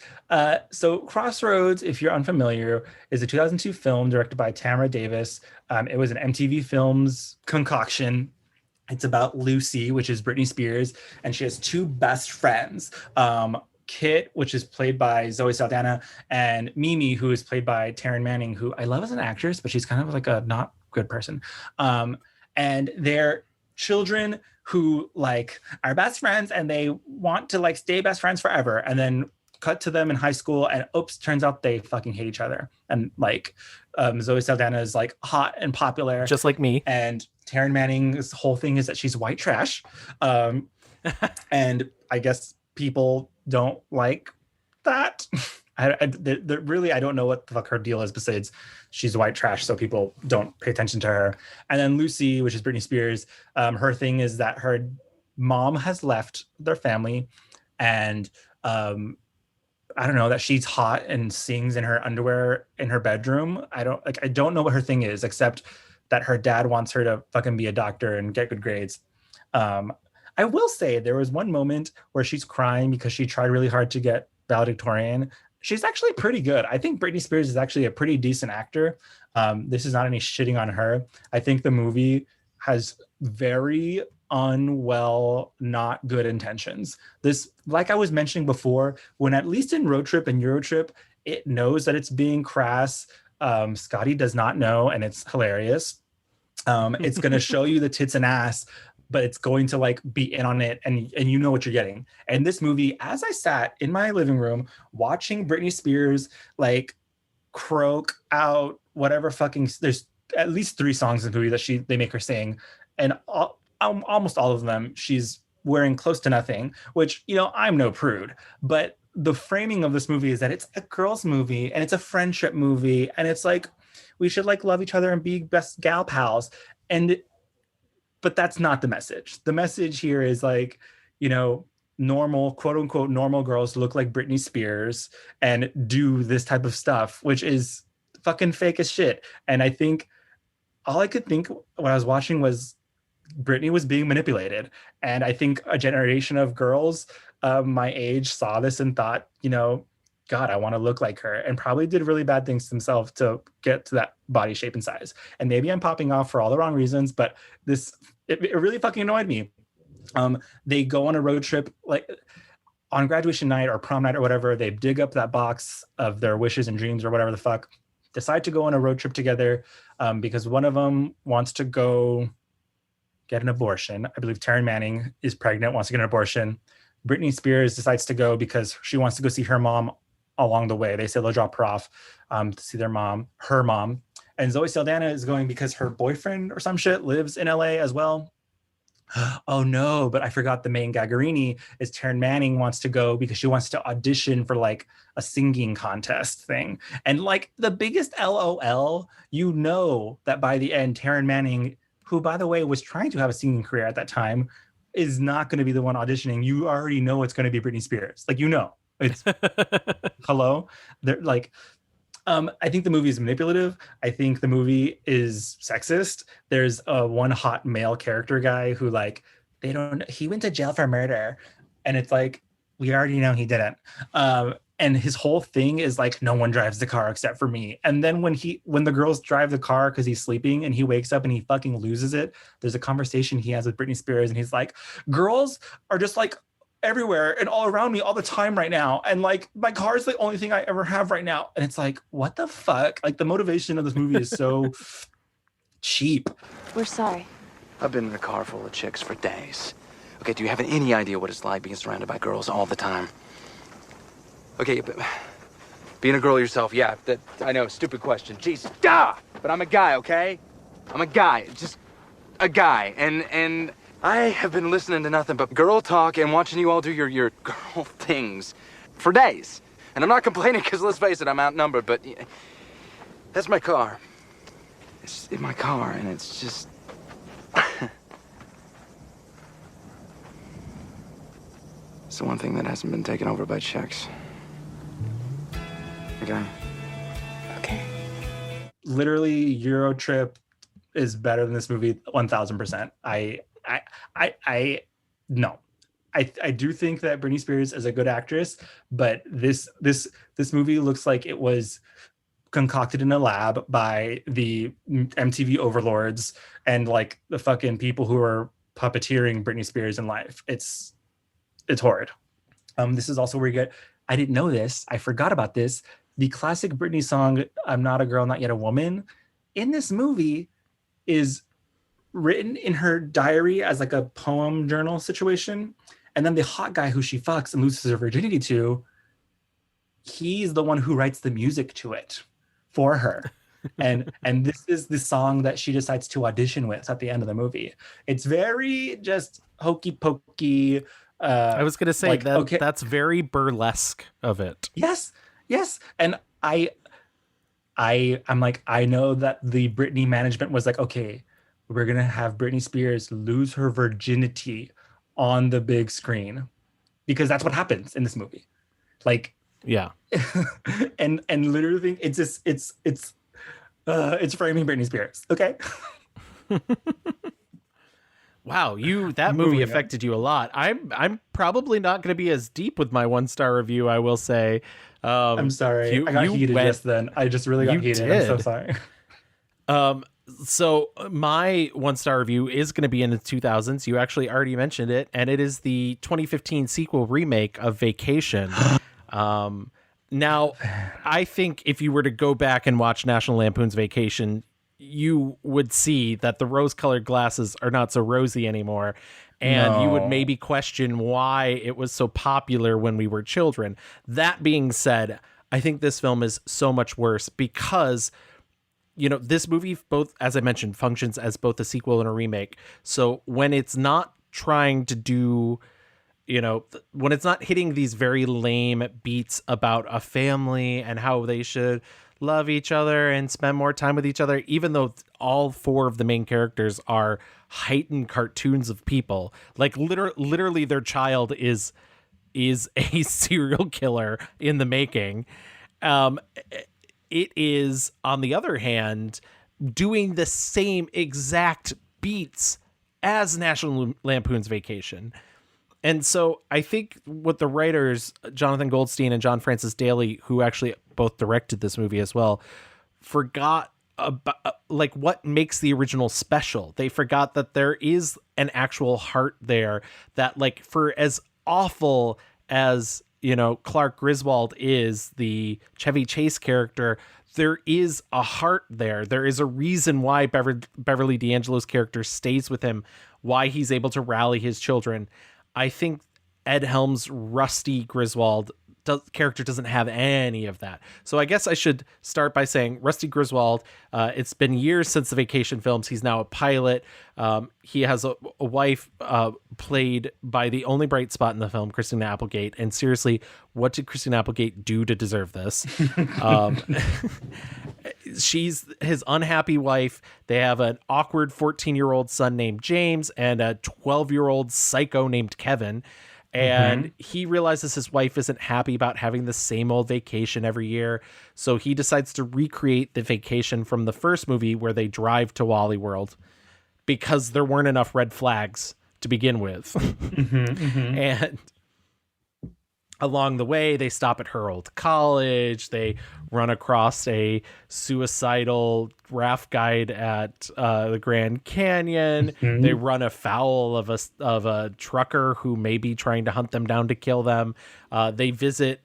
So Crossroads, if you're unfamiliar, is a 2002 film directed by Tamara Davis. It was an MTV Films concoction. It's about Lucy, which is Britney Spears, and she has two best friends. Kit, which is played by Zoe Saldana, and Mimi, who is played by Taryn Manning, who I love as an actress, but she's kind of like a not good person. And they're children who like are best friends and they want to like stay best friends forever. And then cut to them in high school and oops, turns out they fucking hate each other. And like Zoe Saldana is like hot and popular.
Just like me.
And Taryn Manning's whole thing is that she's white trash. And I guess people don't like that. Really, I don't know what the fuck her deal is besides she's white trash, so people don't pay attention to her. And then Lucy, which is Britney Spears, her thing is that her mom has left their family, and I don't know, that she's hot and sings in her underwear in her bedroom. I don't know what her thing is, except that her dad wants her to fucking be a doctor and get good grades. I will say there was one moment where she's crying because she tried really hard to get valedictorian. She's actually pretty good. I think Britney Spears is actually a pretty decent actor. This is not any shitting on her. I think the movie has very unwell, not good intentions. This, like I was mentioning before, when at least in Road Trip and Euro Trip, it knows that it's being crass. Scotty does not know, and it's hilarious. It's going to show you the tits and ass, but it's going to like be in on it, and you know what you're getting. And this movie, as I sat in my living room watching Britney Spears like croak out whatever fucking, there's at least 3 songs in the movie that they make her sing, and almost all of them she's wearing close to nothing, which, I'm no prude, but the framing of this movie is that it's a girls movie and it's a friendship movie, and it's like we should like love each other and be best gal pals. But that's not the message. The message here is like, normal, quote unquote, normal girls look like Britney Spears and do this type of stuff, which is fucking fake as shit. And I think all I could think when I was watching was Britney was being manipulated. And I think a generation of girls my age saw this and thought, God, I want to look like her, and probably did really bad things to themselves to get to that body shape and size. And maybe I'm popping off for all the wrong reasons, but it really fucking annoyed me. They go on a road trip, like on graduation night or prom night or whatever, they dig up that box of their wishes and dreams or whatever the fuck, decide to go on a road trip together because one of them wants to go get an abortion. I believe Taryn Manning is pregnant, wants to get an abortion. Britney Spears decides to go because she wants to go see her mom along the way. They say they'll drop her off to see her mom. And Zoe Saldana is going because her boyfriend or some shit lives in LA as well. Oh no, but I forgot the main Gagarini is Taryn Manning wants to go because she wants to audition for like a singing contest thing. And like the biggest LOL, that by the end, Taryn Manning, who by the way was trying to have a singing career at that time, is not going to be the one auditioning. You already know it's going to be Britney Spears. Like, it's hello. They're like, I think the movie is manipulative. I think the movie is sexist. There's one hot male character guy who like, he went to jail for murder. And it's like, we already know he didn't. and his whole thing is like, no one drives the car except for me. And then when the girls drive the car because he's sleeping and he wakes up and he fucking loses it, there's a conversation he has with Britney Spears and he's like, girls are just like everywhere and all around me all the time right now, and like my car is the only thing I ever have right now. And it's like, what the fuck? Like the motivation of this movie is so cheap.
We're sorry.
I've been in a car full of chicks for days. Okay, do you have any idea what it's like being surrounded by girls all the time? Okay, but being a girl yourself, yeah, that I know, stupid question. Jeez, but I'm a guy, okay? I'm a guy, just a guy, and I have been listening to nothing but girl talk and watching you all do your girl things for days. And I'm not complaining because, let's face it, I'm outnumbered, but that's my car. It's in my car, and it's just... It's the one thing that hasn't been taken over by chicks. Okay.
Literally, Euro Trip is better than this movie 1000%. No. I do think that Britney Spears is a good actress, but this movie looks like it was concocted in a lab by the MTV overlords and like the fucking people who are puppeteering Britney Spears in life. It's horrid. This is also where you get, I didn't know this, I forgot about this, the classic Britney song, I'm Not a Girl, Not Yet a Woman, in this movie is written in her diary as like a poem journal situation. And then the hot guy who she fucks and loses her virginity to, he's the one who writes the music to it for her. and this is the song that she decides to audition with at the end of the movie. It's very just hokey pokey.
I was going to say like, that okay. That's very burlesque of it.
Yes. And I'm like, I know that the Britney management was like, okay, we're going to have Britney Spears lose her virginity on the big screen because that's what happens in this movie. Like,
yeah.
and literally it's framing Britney Spears. Okay.
Wow, that movie affected you a lot. I'm probably not going to be as deep with my 1-star review, I will say.
I'm sorry. I got heated just then. I just really got heated. I'm so sorry.
So my 1-star review is going to be in the 2000s. You actually already mentioned it, and it is the 2015 sequel remake of Vacation. Now, I think if you were to go back and watch National Lampoon's Vacation, you would see that the rose-colored glasses are not so rosy anymore. And you would maybe question why it was so popular when we were children. That being said, I think this film is so much worse because, this movie, both, as I mentioned, functions as both a sequel and a remake. So when it's not trying to do, when it's not hitting these very lame beats about a family and how they should love each other and spend more time with each other, even though all 4 of the main characters are heightened cartoons of people, like literally their child is a serial killer in the making. It is, on the other hand, doing the same exact beats as National Lampoon's Vacation. And so I think what the writers, Jonathan Goldstein and John Francis Daley, who actually both directed this movie as well, forgot about like what makes the original special. They forgot that there is an actual heart there, that like for as awful as, Clark Griswold is, the Chevy Chase character, there is a heart there. There is a reason why Beverly D'Angelo's character stays with him, why he's able to rally his children. I think Ed Helms' Rusty Griswold character doesn't have any of that. So I guess I should start by saying Rusty Griswold, it's been years since the Vacation films. He's now a pilot. He has a wife played by the only bright spot in the film, Christina Applegate. And seriously, what did Christina Applegate do to deserve this? She's his unhappy wife. They have an awkward 14-year-old son named James and a 12-year-old psycho named Kevin. And he realizes his wife isn't happy about having the same old vacation every year. So he decides to recreate the vacation from the first movie where they drive to Wally World because there weren't enough red flags to begin with. along the way, they stop at her old college. They run across a suicidal raft guide at the Grand Canyon.
Mm-hmm.
They run afoul of a trucker who may be trying to hunt them down to kill them. They visit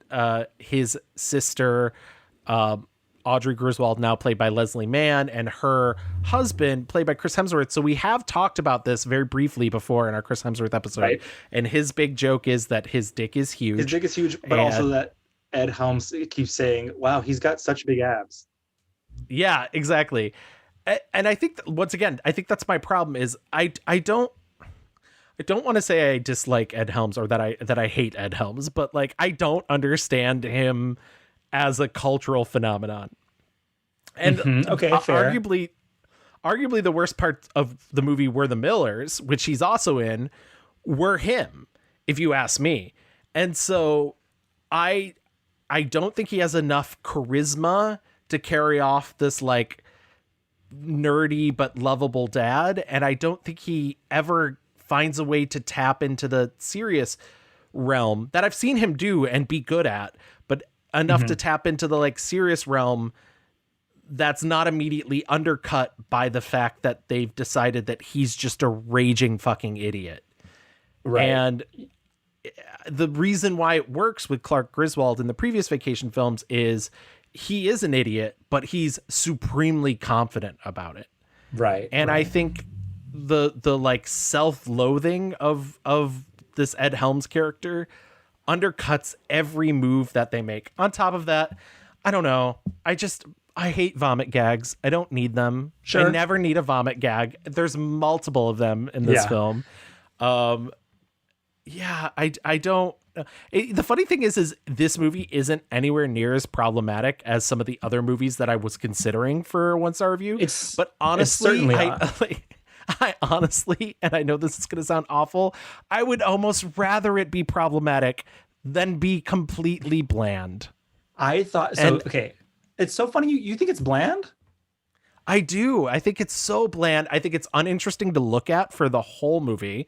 his sister, Audrey Griswold, now played by Leslie Mann, and her husband, played by Chris Hemsworth. So we have talked about this very briefly before in our Chris Hemsworth episode. Right. And his big joke is that his dick is huge.
His dick is huge, but also that Ed Helms keeps saying, wow, he's got such big abs.
Yeah, exactly. And I think, once again, I think that's my problem is I don't want to say I dislike Ed Helms or that I hate Ed Helms, but like, I don't understand him as a cultural phenomenon. And
okay, fair.
Arguably the worst part of the movie were the Millers, which he's also in, were him, if you ask me. And so I don't think he has enough charisma to carry off this like nerdy but lovable dad, and I don't think he ever finds a way to tap into the serious realm that I've seen him do and be good at, but enough to tap into the like serious realm that's not immediately undercut by the fact that they've decided that he's just a raging fucking idiot. Right. And the reason why it works with Clark Griswold in the previous Vacation films is he is an idiot, but he's supremely confident about it.
Right.
And I think the like self-loathing of this Ed Helms character undercuts every move that they make. On top of that, I don't know. I hate vomit gags. I don't need them. Sure. I never need a vomit gag. There's multiple of them in this film. I don't. The funny thing is this movie isn't anywhere near as problematic as some of the other movies that I was considering for a 1-star review. But honestly, I honestly, and I know this is going to sound awful, I would almost rather it be problematic than be completely bland.
I thought so. Okay. It's so funny. You think it's bland?
I do. I think it's so bland. I think it's uninteresting to look at for the whole movie.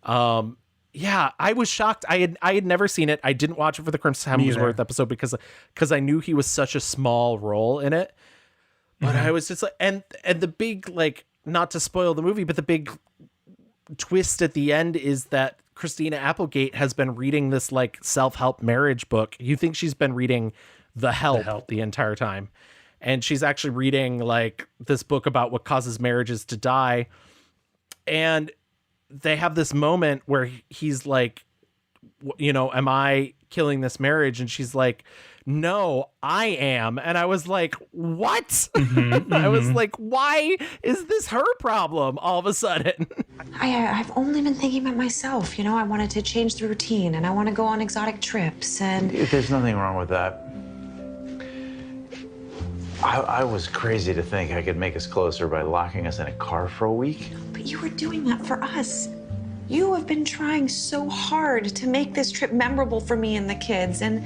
Yeah, I was shocked. I had never seen it. I didn't watch it for the Chris Hemsworth episode because I knew he was such a small role in it. But I was just like, and the big, like, not to spoil the movie, but the big twist at the end is that Christina Applegate has been reading this like self-help marriage book. You think she's been reading The Help the entire time. And she's actually reading like this book about what causes marriages to die. And they have this moment where he's like, you know, am I killing this marriage? And she's like, no, I am. And I was like, what? I was like, why is this her problem all of a sudden?
I've only been thinking about myself. You know, I wanted to change the routine and I want to go on exotic trips and...
There's nothing wrong with that. I was crazy to think I could make us closer by locking us in a car for a week.
But you were doing that for us. You have been trying so hard to make this trip memorable for me and the kids, and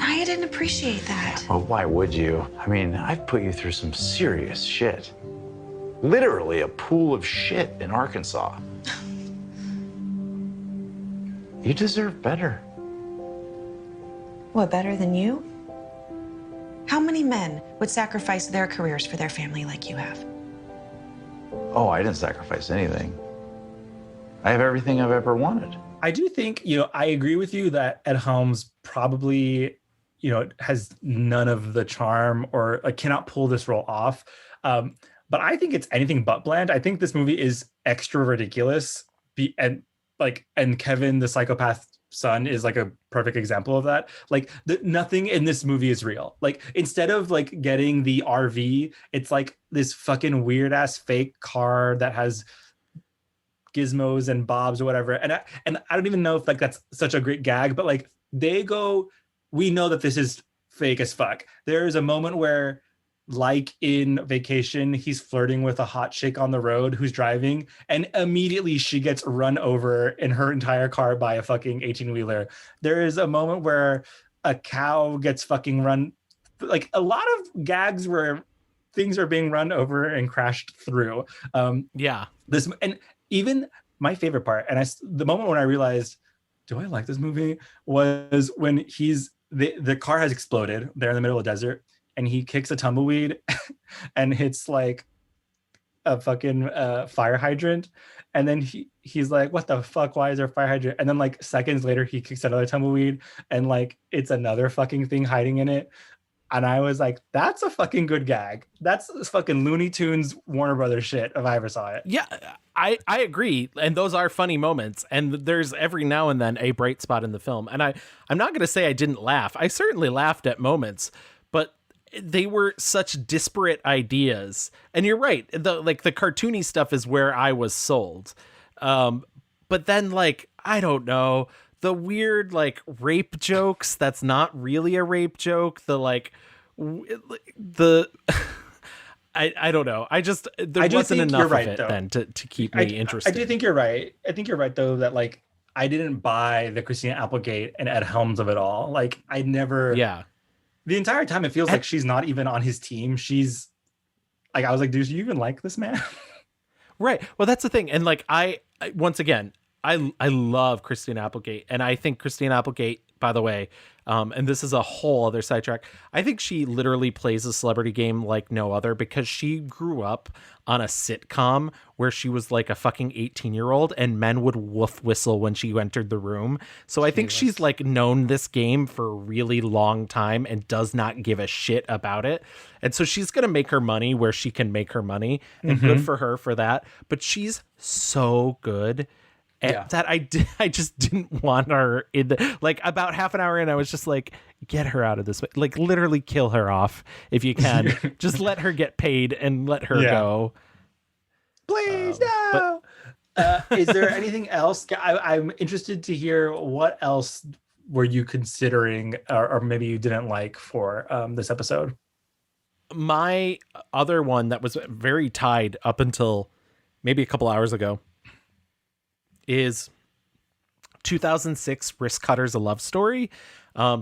I didn't appreciate that.
Well, why would you? I mean, I've put you through some serious shit. Literally a pool of shit in Arkansas. You deserve better.
What, better than you? How many men would sacrifice their careers for their family like you have?
Oh, I didn't sacrifice anything. I have everything I've ever wanted.
I do think, you know, I agree with you that Ed Helms probably, you know, has none of the charm or cannot pull this role off. But I think it's anything but bland. I think this movie is extra ridiculous. And Kevin, the psychopath son, is like a perfect example of that. Like nothing in this movie is real. Like instead of like getting the RV, it's like this fucking weird ass fake car that has gizmos and bobs or whatever. And I don't even know if like that's such a great gag, but like they go, we know that this is fake as fuck. There is a moment where, like in Vacation, he's flirting with a hot chick on the road who's driving, and immediately she gets run over in her entire car by a fucking 18-wheeler. There is a moment where a cow gets fucking run, like a lot of gags where things are being run over and crashed through.
Yeah.
This, and even my favorite part, and the moment when I realized do I like this movie? Was when the car has exploded. They're in the middle of the desert, and he kicks a tumbleweed and hits like a fucking fire hydrant, and then he's like, what the fuck, why is there a fire hydrant? And then like seconds later he kicks another tumbleweed and like it's another fucking thing hiding in it. And I was like, that's a fucking good gag. That's fucking Looney Tunes Warner Brothers shit if I ever saw it.
Yeah, I agree, and those are funny moments, and there's every now and then a bright spot in the film. And I'm not going to say I didn't laugh. I certainly laughed at moments, but they were such disparate ideas. And you're right, the cartoony stuff is where I was sold. But then like, I don't know, the weird like rape jokes that's not really a rape joke, the like the I don't know. There wasn't enough of it then to keep me interested.
I do think you're right. I think you're right though that like I didn't buy the Christina Applegate and Ed Helms of it all. Like I never.
Yeah.
The entire time it feels like she's not even on his team. She's like, I was like, do you even like this man?
Right. Well, that's the thing. And like, I once again, I love Christina Applegate, and I think Christina Applegate, by the way, and this is a whole other sidetrack, I think she literally plays a celebrity game like no other, because she grew up on a sitcom where she was like a fucking 18-year-old and men would woof whistle when she entered the room. So I think she's like known this game for a really long time and does not give a shit about it. And so she's going to make her money where she can make her money, and good for her for that. But she's so good that I just didn't want her in the, like about half an hour in, I was just like, get her out of this, like literally kill her off if you can. Just let her get paid and let her go.
Please, no. Is there anything else? I'm interested to hear what else were you considering, or maybe you didn't like for this episode.
My other one that was very tied up until maybe a couple hours ago is 2006 Wrist Cutters: A Love Story.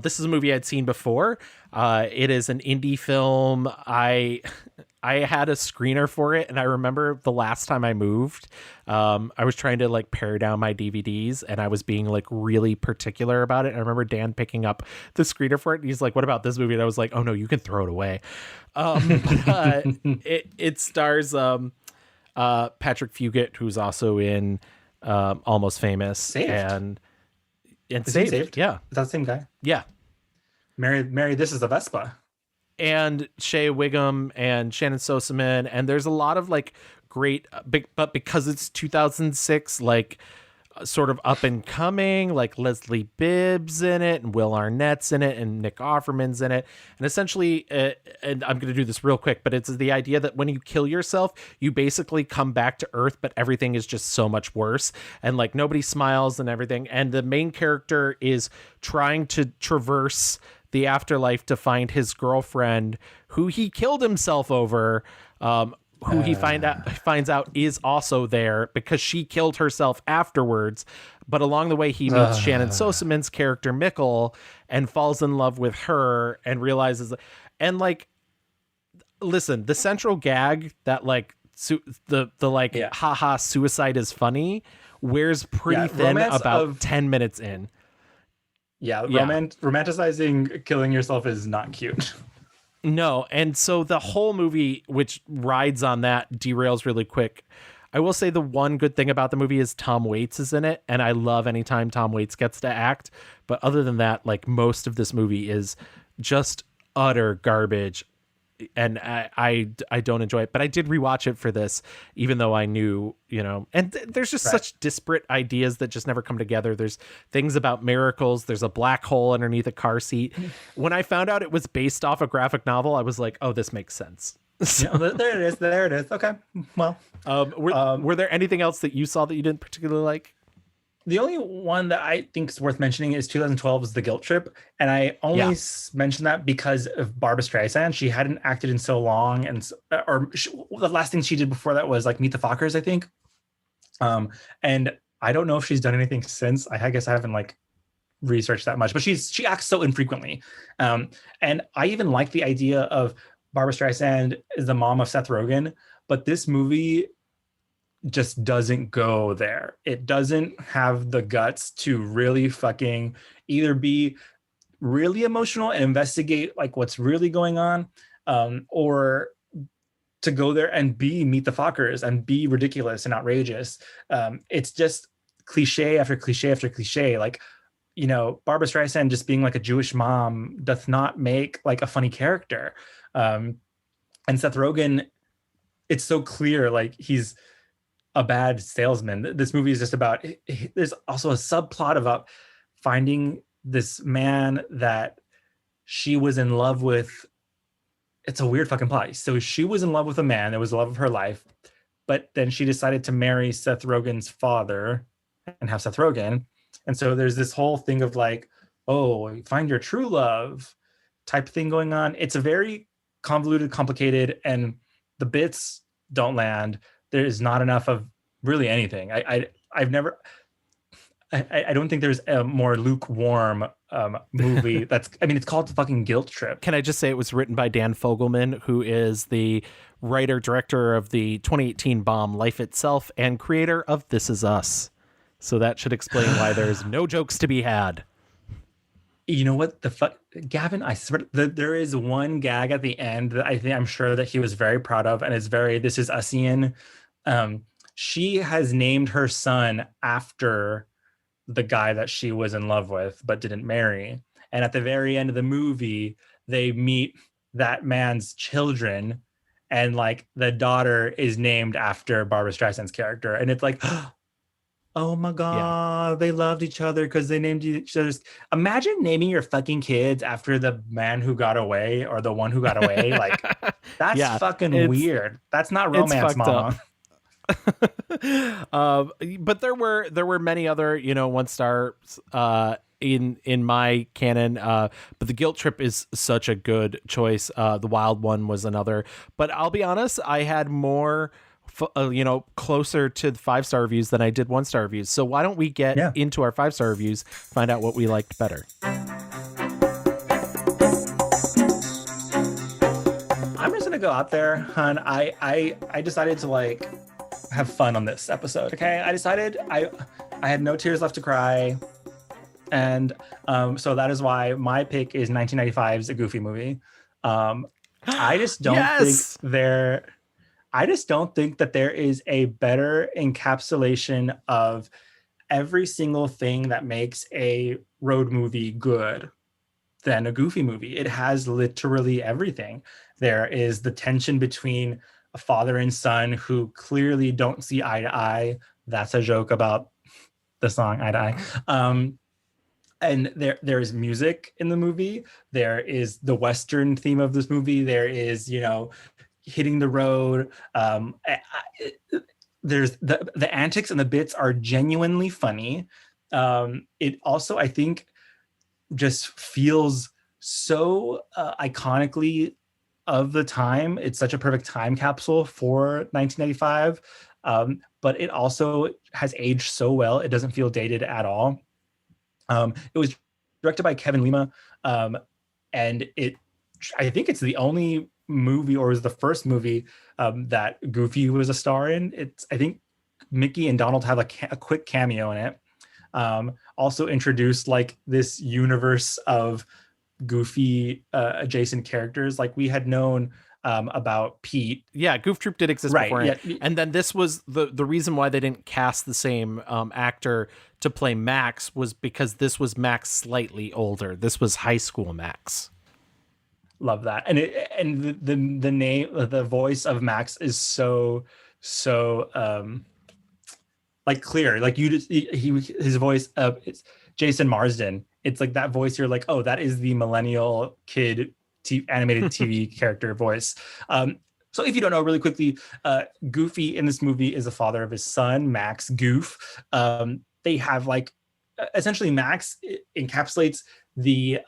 This is a movie I'd seen before. It is an indie film. I had a screener for it, and I remember the last time I moved, I was trying to like pare down my DVDs, and I was being like really particular about it. And I remember Dan picking up the screener for it, and he's like, "What about this movie?" And I was like, "Oh no, you can throw it away." It stars Patrick Fugit, who's also in Almost Famous,
Saved.
and Saved. Yeah,
is that the same guy?
Yeah.
Mary, this is a Vespa.
And Shea Wiggum and Shannon Sosaman, and there's a lot of like great, but because it's 2006, like sort of up and coming, like Leslie Bibb's in it, and Will Arnett's in it, and Nick Offerman's in it. And essentially, and I'm going to do this real quick, but it's the idea that when you kill yourself, you basically come back to Earth, but everything is just so much worse. And like nobody smiles and everything. And the main character is trying to traverse the afterlife to find his girlfriend, who he killed himself over, who he finds out is also there because she killed herself afterwards. But along the way, he meets Shannon Sosaman's character Mikkel and falls in love with her and realizes, and like, listen, the central gag that like haha suicide is funny wears pretty thin about 10 minutes in.
Yeah, romanticizing killing yourself is not cute.
No, and so the whole movie, which rides on that, derails really quick. I will say the one good thing about the movie is Tom Waits is in it, and I love anytime Tom Waits gets to act. But other than that, like most of this movie is just utter garbage, and I don't enjoy it. But I did rewatch it for this, even though I knew, and there's just such disparate ideas that just never come together. There's things about miracles. There's a black hole underneath a car seat. When I found out it was based off a graphic novel, I was like, oh, this makes sense. So,
yeah, there it is. Okay. Well,
were there anything else that you saw that you didn't particularly like?
The only one that I think is worth mentioning is 2012's The Guilt Trip. And I only mention that because of Barbra Streisand. She hadn't acted in so long. And the last thing she did before that was like Meet the Fockers, I think. And I don't know if she's done anything since. I guess I haven't like researched that much, but she acts so infrequently. And I even like the idea of Barbra Streisand is the mom of Seth Rogen. But this movie just doesn't go there. It doesn't have the guts to really fucking either be really emotional and investigate like what's really going on, or to go there and meet the Fockers and be ridiculous and outrageous. It's just cliche after cliche after cliche. Like, you know, Barbra Streisand just being like a Jewish mom does not make like a funny character. And Seth Rogen, it's so clear like he's a bad salesman. This movie is just about, there's also a subplot about finding this man that she was in love with. It's a weird fucking plot. So she was in love with a man that was the love of her life, but then she decided to marry Seth Rogen's father and have Seth Rogen. And so there's this whole thing of like, oh, find your true love type thing going on. It's a very convoluted, complicated, and the bits don't land. There is not enough of really anything. I don't think there's a more lukewarm movie that's, I mean, it's called the fucking Guilt Trip.
Can I just say it was written by Dan Fogelman, who is the writer, director of the 2018 bomb Life Itself and creator of This Is Us. So that should explain why there's no jokes to be had.
You know what the fuck, Gavin, I swear there is one gag at the end that I'm sure that he was very proud of, and it's very This Is Usian. She has named her son after the guy that she was in love with but didn't marry. And at the very end of the movie, they meet that man's children, and like the daughter is named after Barbra Streisand's character. And it's like, oh my God, They loved each other because they named each other's. Imagine naming your fucking kids after the man who got away or the one who got away. Like, that's fucking weird. That's not romance, mama.
But there were many other, you know, 1-stars in my canon, but the Guilt Trip is such a good choice. The Wild One was another, but I'll be honest, I had more you know, closer to 5-star reviews than I did 1-star reviews. So why don't we get into our 5-star reviews, find out what we liked better.
I'm just gonna go out there, hun. I decided to like have fun on this episode. Okay, I decided I had no tears left to cry, and so that is why my pick is 1995's A Goofy Movie. I just don't think that there is a better encapsulation of every single thing that makes a road movie good than A Goofy Movie. It has literally everything. There is the tension between a father and son who clearly don't see eye to eye. That's a joke about the song Eye to Eye. And there is music in the movie. There is the Western theme of this movie. There is, you know, hitting the road. There's the antics and the bits are genuinely funny. It also, I think, just feels so iconically of the time. It's such a perfect time capsule for 1995, but it also has aged so well. It doesn't feel dated at all. It was directed by Kevin Lima, and I think it's the only movie, or was the first movie that Goofy was a star in. I think Mickey and Donald have a quick cameo in it. Also introduced like this universe of Goofy adjacent characters. Like we had known about Pete.
Yeah, Goof Troop did exist before. Yeah. And then this was the reason why they didn't cast the same actor to play Max was because this was Max slightly older. This was high school Max.
Love that. And the name, the voice of Max is so like clear. Like his voice, it's Jason Marsden. It's like that voice. You're like, oh, that is the millennial kid animated TV character voice. So if you don't know, really quickly, Goofy in this movie is the father of his son, Max Goof. They have like, essentially Max encapsulates the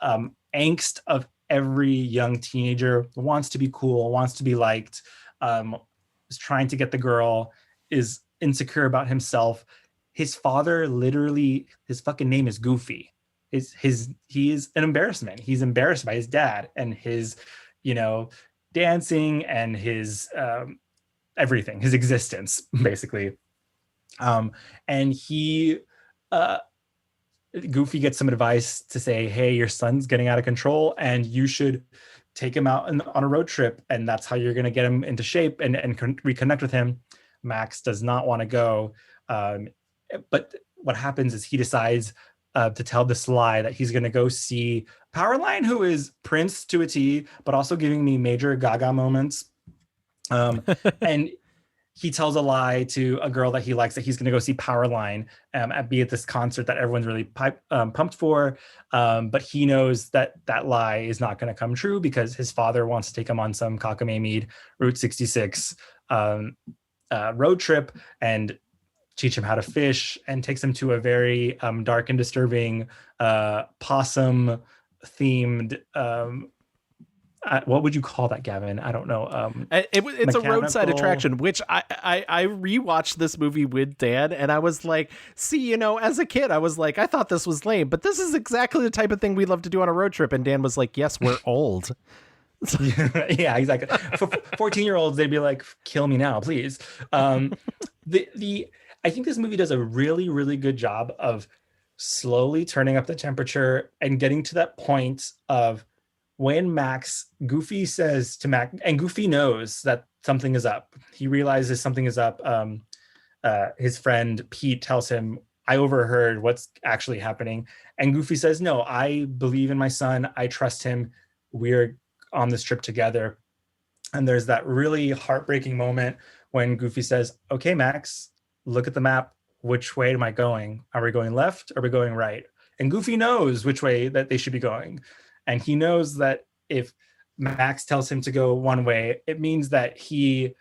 angst of every young teenager, wants to be cool, wants to be liked, is trying to get the girl, is insecure about himself. His father, literally, his fucking name is Goofy. He is an embarrassment. He's embarrassed by his dad and his, you know, dancing and his everything, his existence, basically. And he, Goofy gets some advice to say, hey, your son's getting out of control and you should take him out on a road trip. And that's how you're going to get him into shape and reconnect with him. Max does not want to go. But what happens is he decides to tell this lie that he's going to go see Powerline, who is Prince to a T, but also giving me major Gaga moments. And he tells a lie to a girl that he likes that he's going to go see Powerline be at this concert that everyone's really pumped for. But he knows that that lie is not going to come true because his father wants to take him on some cockamamie Route 66 road trip and teach him how to fish, and takes him to a very dark and disturbing possum themed what would you call that, Gavin? I don't know.
It's a roadside attraction, which I rewatched this movie with Dad, and I was like, see, as a kid, I was like, I thought this was lame, but this is exactly the type of thing we love to do on a road trip. And Dan was like, yes, we're old.
Yeah, exactly. For 14-year-olds, they'd be like, kill me now, please. I think this movie does a really, really good job of slowly turning up the temperature and getting to that point of when Goofy says to Max, and Goofy knows that something is up. He realizes something is up. His friend Pete tells him, I overheard what's actually happening. And Goofy says, no, I believe in my son. I trust him. We're on this trip together. And there's that really heartbreaking moment when Goofy says, okay, Max, look at the map. Which way am I going? Are we going left? Or are we going right? And Goofy knows which way that they should be going. And he knows that if Max tells him to go one way, it means that he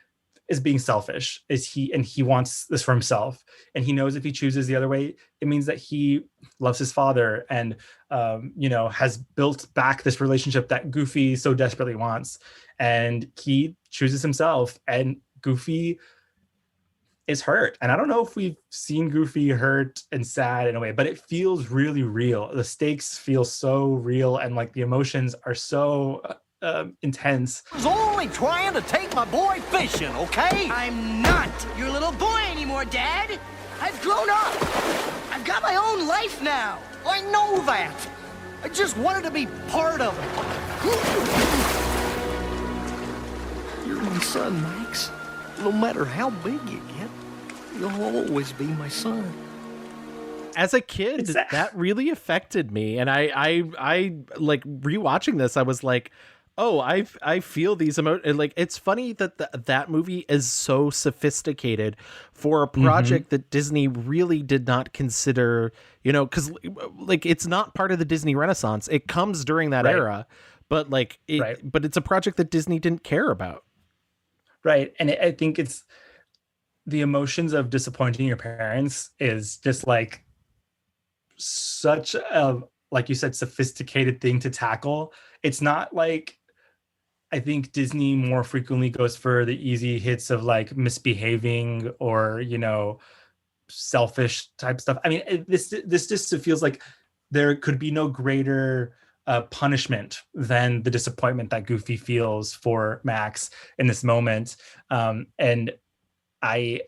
is being selfish. He wants this for himself. And he knows if he chooses the other way, it means that he loves his father and has built back this relationship that Goofy so desperately wants. And he chooses himself. And Goofy is hurt. And I don't know if we've seen Goofy hurt and sad in a way, but it feels really real. The stakes feel so real, and like the emotions are so intense.
I was only trying to take my boy fishing, okay? I'm not your little boy anymore, Dad. I've grown up. I've got my own life now. I know that. I just wanted to be part of it. You're my son, Max. No matter how big you get, you'll always be my son.
As a kid, that really affected me. And I like rewatching this, I was like, oh, I feel these emotions. Like, it's funny that that movie is so sophisticated for a project that Disney really did not consider, because like it's not part of the Disney Renaissance. It comes during that era, but like, but it's a project that Disney didn't care about.
Right. And I think it's the emotions of disappointing your parents is just like such a, like you said, sophisticated thing to tackle. It's not like, I think Disney more frequently goes for the easy hits of like misbehaving or, selfish type stuff. I mean, this just feels like there could be no greater punishment than the disappointment that Goofy feels for Max in this moment. And I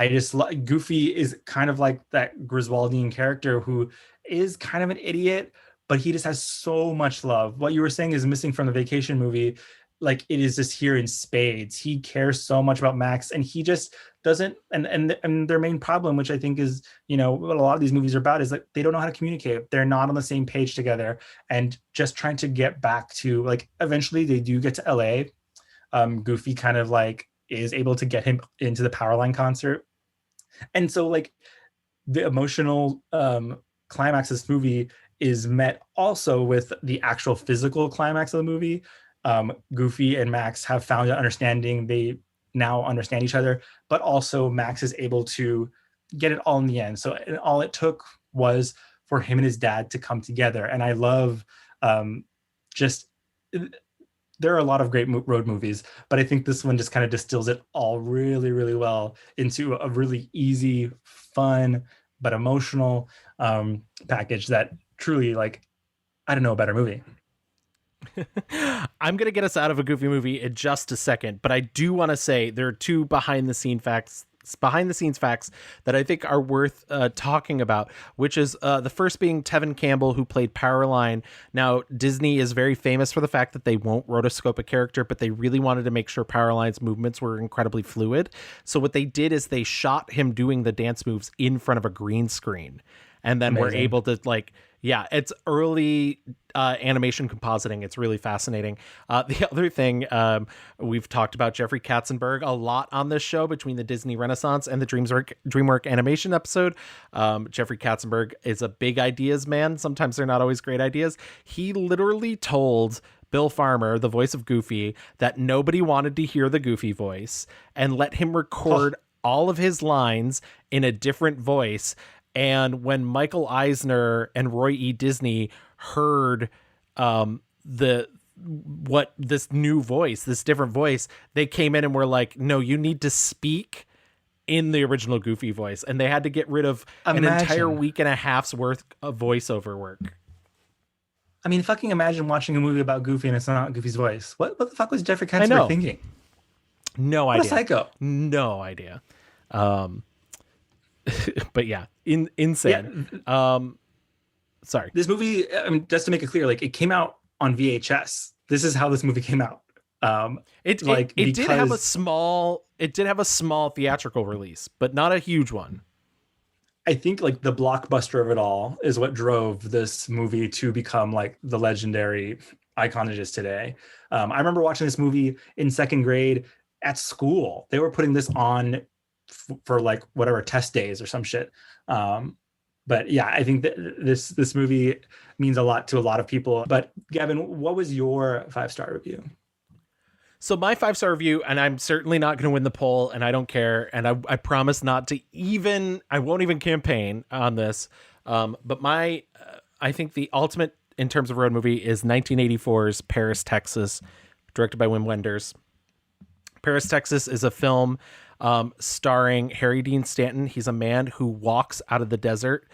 just like Goofy is kind of like that Griswoldian character who is kind of an idiot, but he just has so much love. What you were saying is missing from the Vacation movie. Like, it is just here in spades. He cares so much about Max, and he just doesn't. And their main problem, which I think is, what a lot of these movies are about, is like they don't know how to communicate. They're not on the same page together, and just trying to get back to like. Eventually, they do get to LA. Goofy kind of like is able to get him into the Powerline concert, and so like the emotional climax of this movie is met also with the actual physical climax of the movie. Goofy and Max have found an understanding. They now understand each other, but also Max is able to get it all in the end. So all it took was for him and his dad to come together. And I love there are a lot of great road movies, but I think this one just kind of distills it all really, really well into a really easy, fun, but emotional package that truly, like, I don't know a better movie.
I'm going to get us out of a Goofy movie in just a second, but I do want to say there are two behind the scene facts behind the scenes facts that I think are worth talking about, which is the first being Tevin Campbell, who played Powerline. Now, Disney is very famous for the fact that they won't rotoscope a character, but they really wanted to make sure Powerline's movements were incredibly fluid. So what they did is they shot him doing the dance moves in front of a green screen, and then were able to it's early animation compositing. It's really fascinating. The other thing, we've talked about Jeffrey Katzenberg a lot on this show between the Disney Renaissance and the DreamWorks animation episode. Jeffrey Katzenberg is a big ideas man. Sometimes they're not always great ideas. He literally told Bill Farmer, the voice of Goofy, that nobody wanted to hear the Goofy voice and let him record all of his lines in a different voice. And when Michael Eisner and Roy E. Disney heard this different voice, they came in and were like, no, you need to speak in the original Goofy voice. And they had to get rid of an entire week and a half's worth of voiceover work.
I mean, fucking imagine watching a movie about Goofy and it's not Goofy's voice. What the fuck was Jeffrey Katzenberg thinking?
No idea.
What a psycho.
No idea. But yeah, insane.
Yeah.
Sorry.
This movie, I mean, just to make it clear, like, it came out on VHS. This is how this movie came out.
It did have a small theatrical release, but not a huge one.
I think like the blockbuster of it all is what drove this movie to become like the legendary icon it is today. I remember watching this movie in second grade at school. They were putting this on for like whatever test days or some shit. But yeah, I think that this movie means a lot to a lot of people. But Gavin, what was your 5-star review?
So my 5-star review, and I'm certainly not going to win the poll, and I don't care, and I promise not to I won't even campaign on this. But I think the ultimate in terms of road movie is 1984's Paris, Texas, directed by Wim Wenders. Paris, Texas is a film starring Harry Dean Stanton. He's a man who walks out of the desert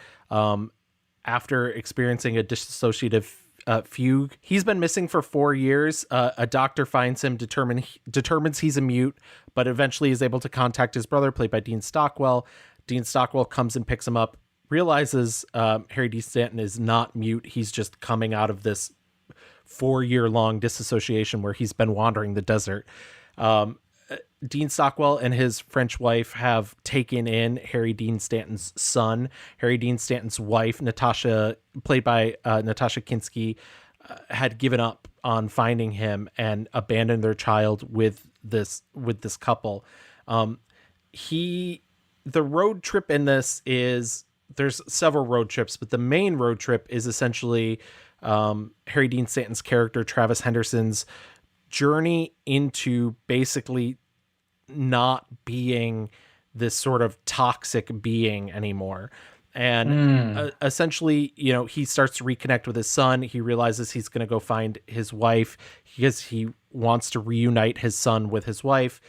after experiencing a dissociative fugue. He's been missing for 4 years. A doctor finds him, determines he's a mute, but eventually is able to contact his brother, played by Dean Stockwell. Dean Stockwell comes and picks him up, realizes Harry Dean Stanton is not mute. He's just coming out of this 4-year-long disassociation where he's been wandering the desert. Dean Stockwell and his French wife have taken in Harry Dean Stanton's son. Harry Dean Stanton's wife, Natasha, played by Natasha Kinski, had given up on finding him and abandoned their child with this couple. The road trip in this is, there's several road trips, but the main road trip is essentially Harry Dean Stanton's character, Travis Henderson's journey into basically not being this sort of toxic being anymore. And essentially, he starts to reconnect with his son. He realizes he's going to go find his wife because he wants to reunite his son with his wife.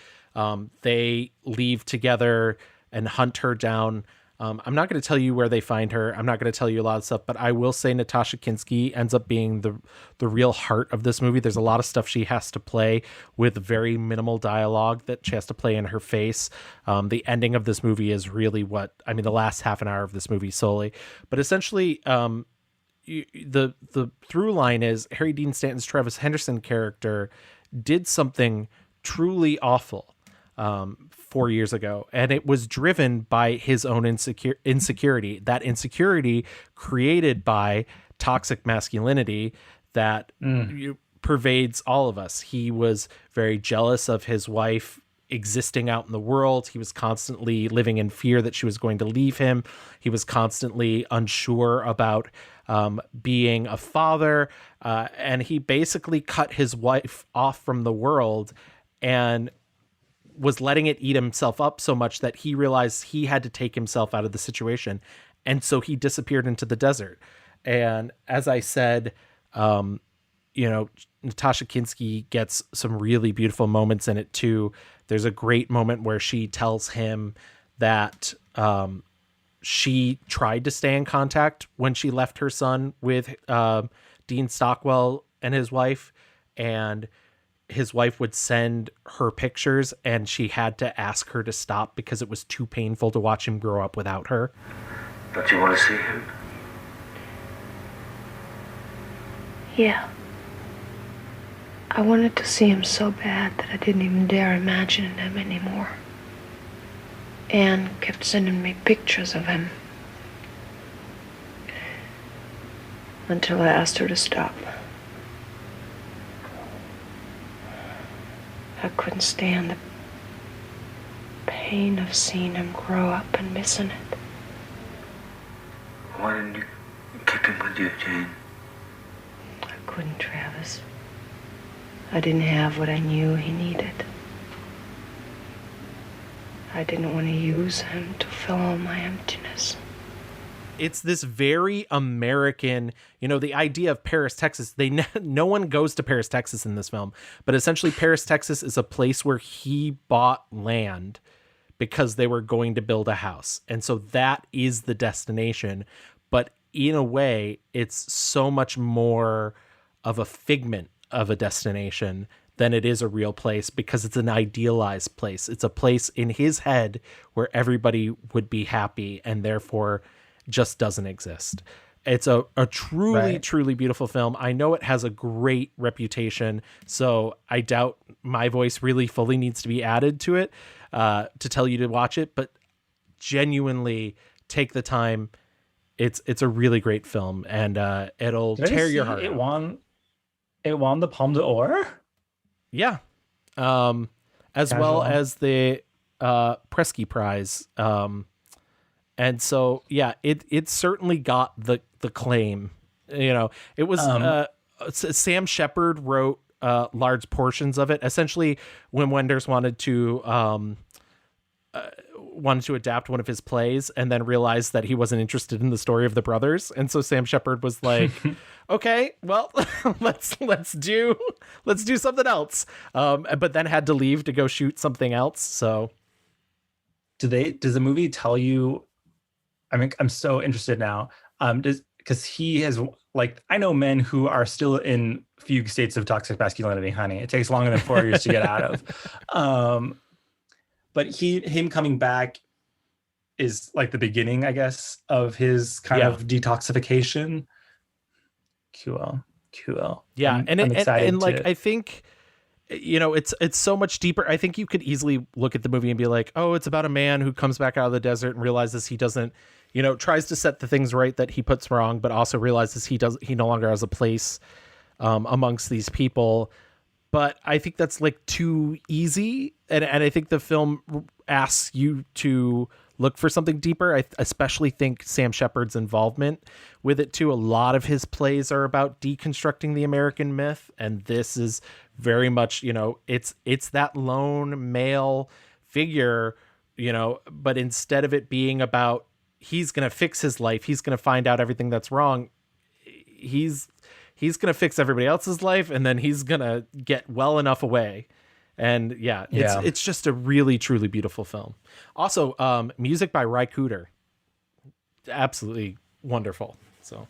They leave together and hunt her down. I'm not going to tell you where they find her. I'm not going to tell you a lot of stuff, but I will say Natasha Kinski ends up being the real heart of this movie. There's a lot of stuff she has to play with very minimal dialogue that she has to play in her face. The ending of this movie is really the last half an hour of this movie solely. But essentially, the through line is Harry Dean Stanton's Travis Henderson character did something truly awful 4 years ago, and it was driven by his own insecurity. That insecurity created by toxic masculinity that pervades all of us. He was very jealous of his wife existing out in the world. He was constantly living in fear that she was going to leave him. He was constantly unsure about being a father, and he basically cut his wife off from the world and was letting it eat himself up so much that he realized he had to take himself out of the situation. And so he disappeared into the desert. And as I said, Natasha Kinski gets some really beautiful moments in it too. There's a great moment where she tells him that she tried to stay in contact when she left her son with Dean Stockwell and his wife, and his wife would send her pictures and she had to ask her to stop because it was too painful to watch him grow up without her.
Don't you want to see him?
Yeah. I wanted to see him so bad that I didn't even dare imagine him anymore. Anne kept sending me pictures of him until I asked her to stop. I couldn't stand the pain of seeing him grow up and missing it.
Why didn't you keep him with you, Jane?
I couldn't, Travis. I didn't have what I knew he needed. I didn't want to use him to fill all my emptiness.
It's this very American, the idea of Paris, Texas. No one goes to Paris, Texas in this film, but essentially Paris, Texas is a place where he bought land because they were going to build a house. And so that is the destination. But in a way, it's so much more of a figment of a destination than it is a real place, because it's an idealized place. It's a place in his head where everybody would be happy and therefore just doesn't exist. It's a truly, truly beautiful film. I know it has a great reputation, so I doubt my voice really fully needs to be added to it to tell you to watch it, but genuinely take the time. It's a really great film, and it'll tear your heart out.
It won the Palme d'Or?
Yeah. As well as the Presky Prize. And so, yeah, it certainly got the claim. It was Sam Shepard wrote large portions of it. Essentially, Wim Wenders wanted to adapt one of his plays and then realized that he wasn't interested in the story of the brothers. And so Sam Shepard was like, okay, well, let's do something else. But then had to leave to go shoot something else. So
does the movie tell you, I'm so interested now. Because he has, I know men who are still in fugue states of toxic masculinity, honey. It takes longer than 4 years to get out of. But him coming back is like the beginning, I guess, of his kind of detoxification. Cool.
Yeah, I'm excited. I think, it's so much deeper. I think you could easily look at the movie and be like, oh, it's about a man who comes back out of the desert and realizes he doesn't, tries to set the things right that he puts wrong, but also realizes he no longer has a place amongst these people. But I think that's too easy. And I think the film asks you to look for something deeper. I especially think Sam Shepard's involvement with it too. A lot of his plays are about deconstructing the American myth. And this is very much, it's that lone male figure, but instead of it being about, he's going to fix his life, he's going to find out everything that's wrong, he's going to fix everybody else's life, and then he's going to get well enough away. And it's just a really, truly beautiful film. Also, music by Ry Cooder. Absolutely wonderful. So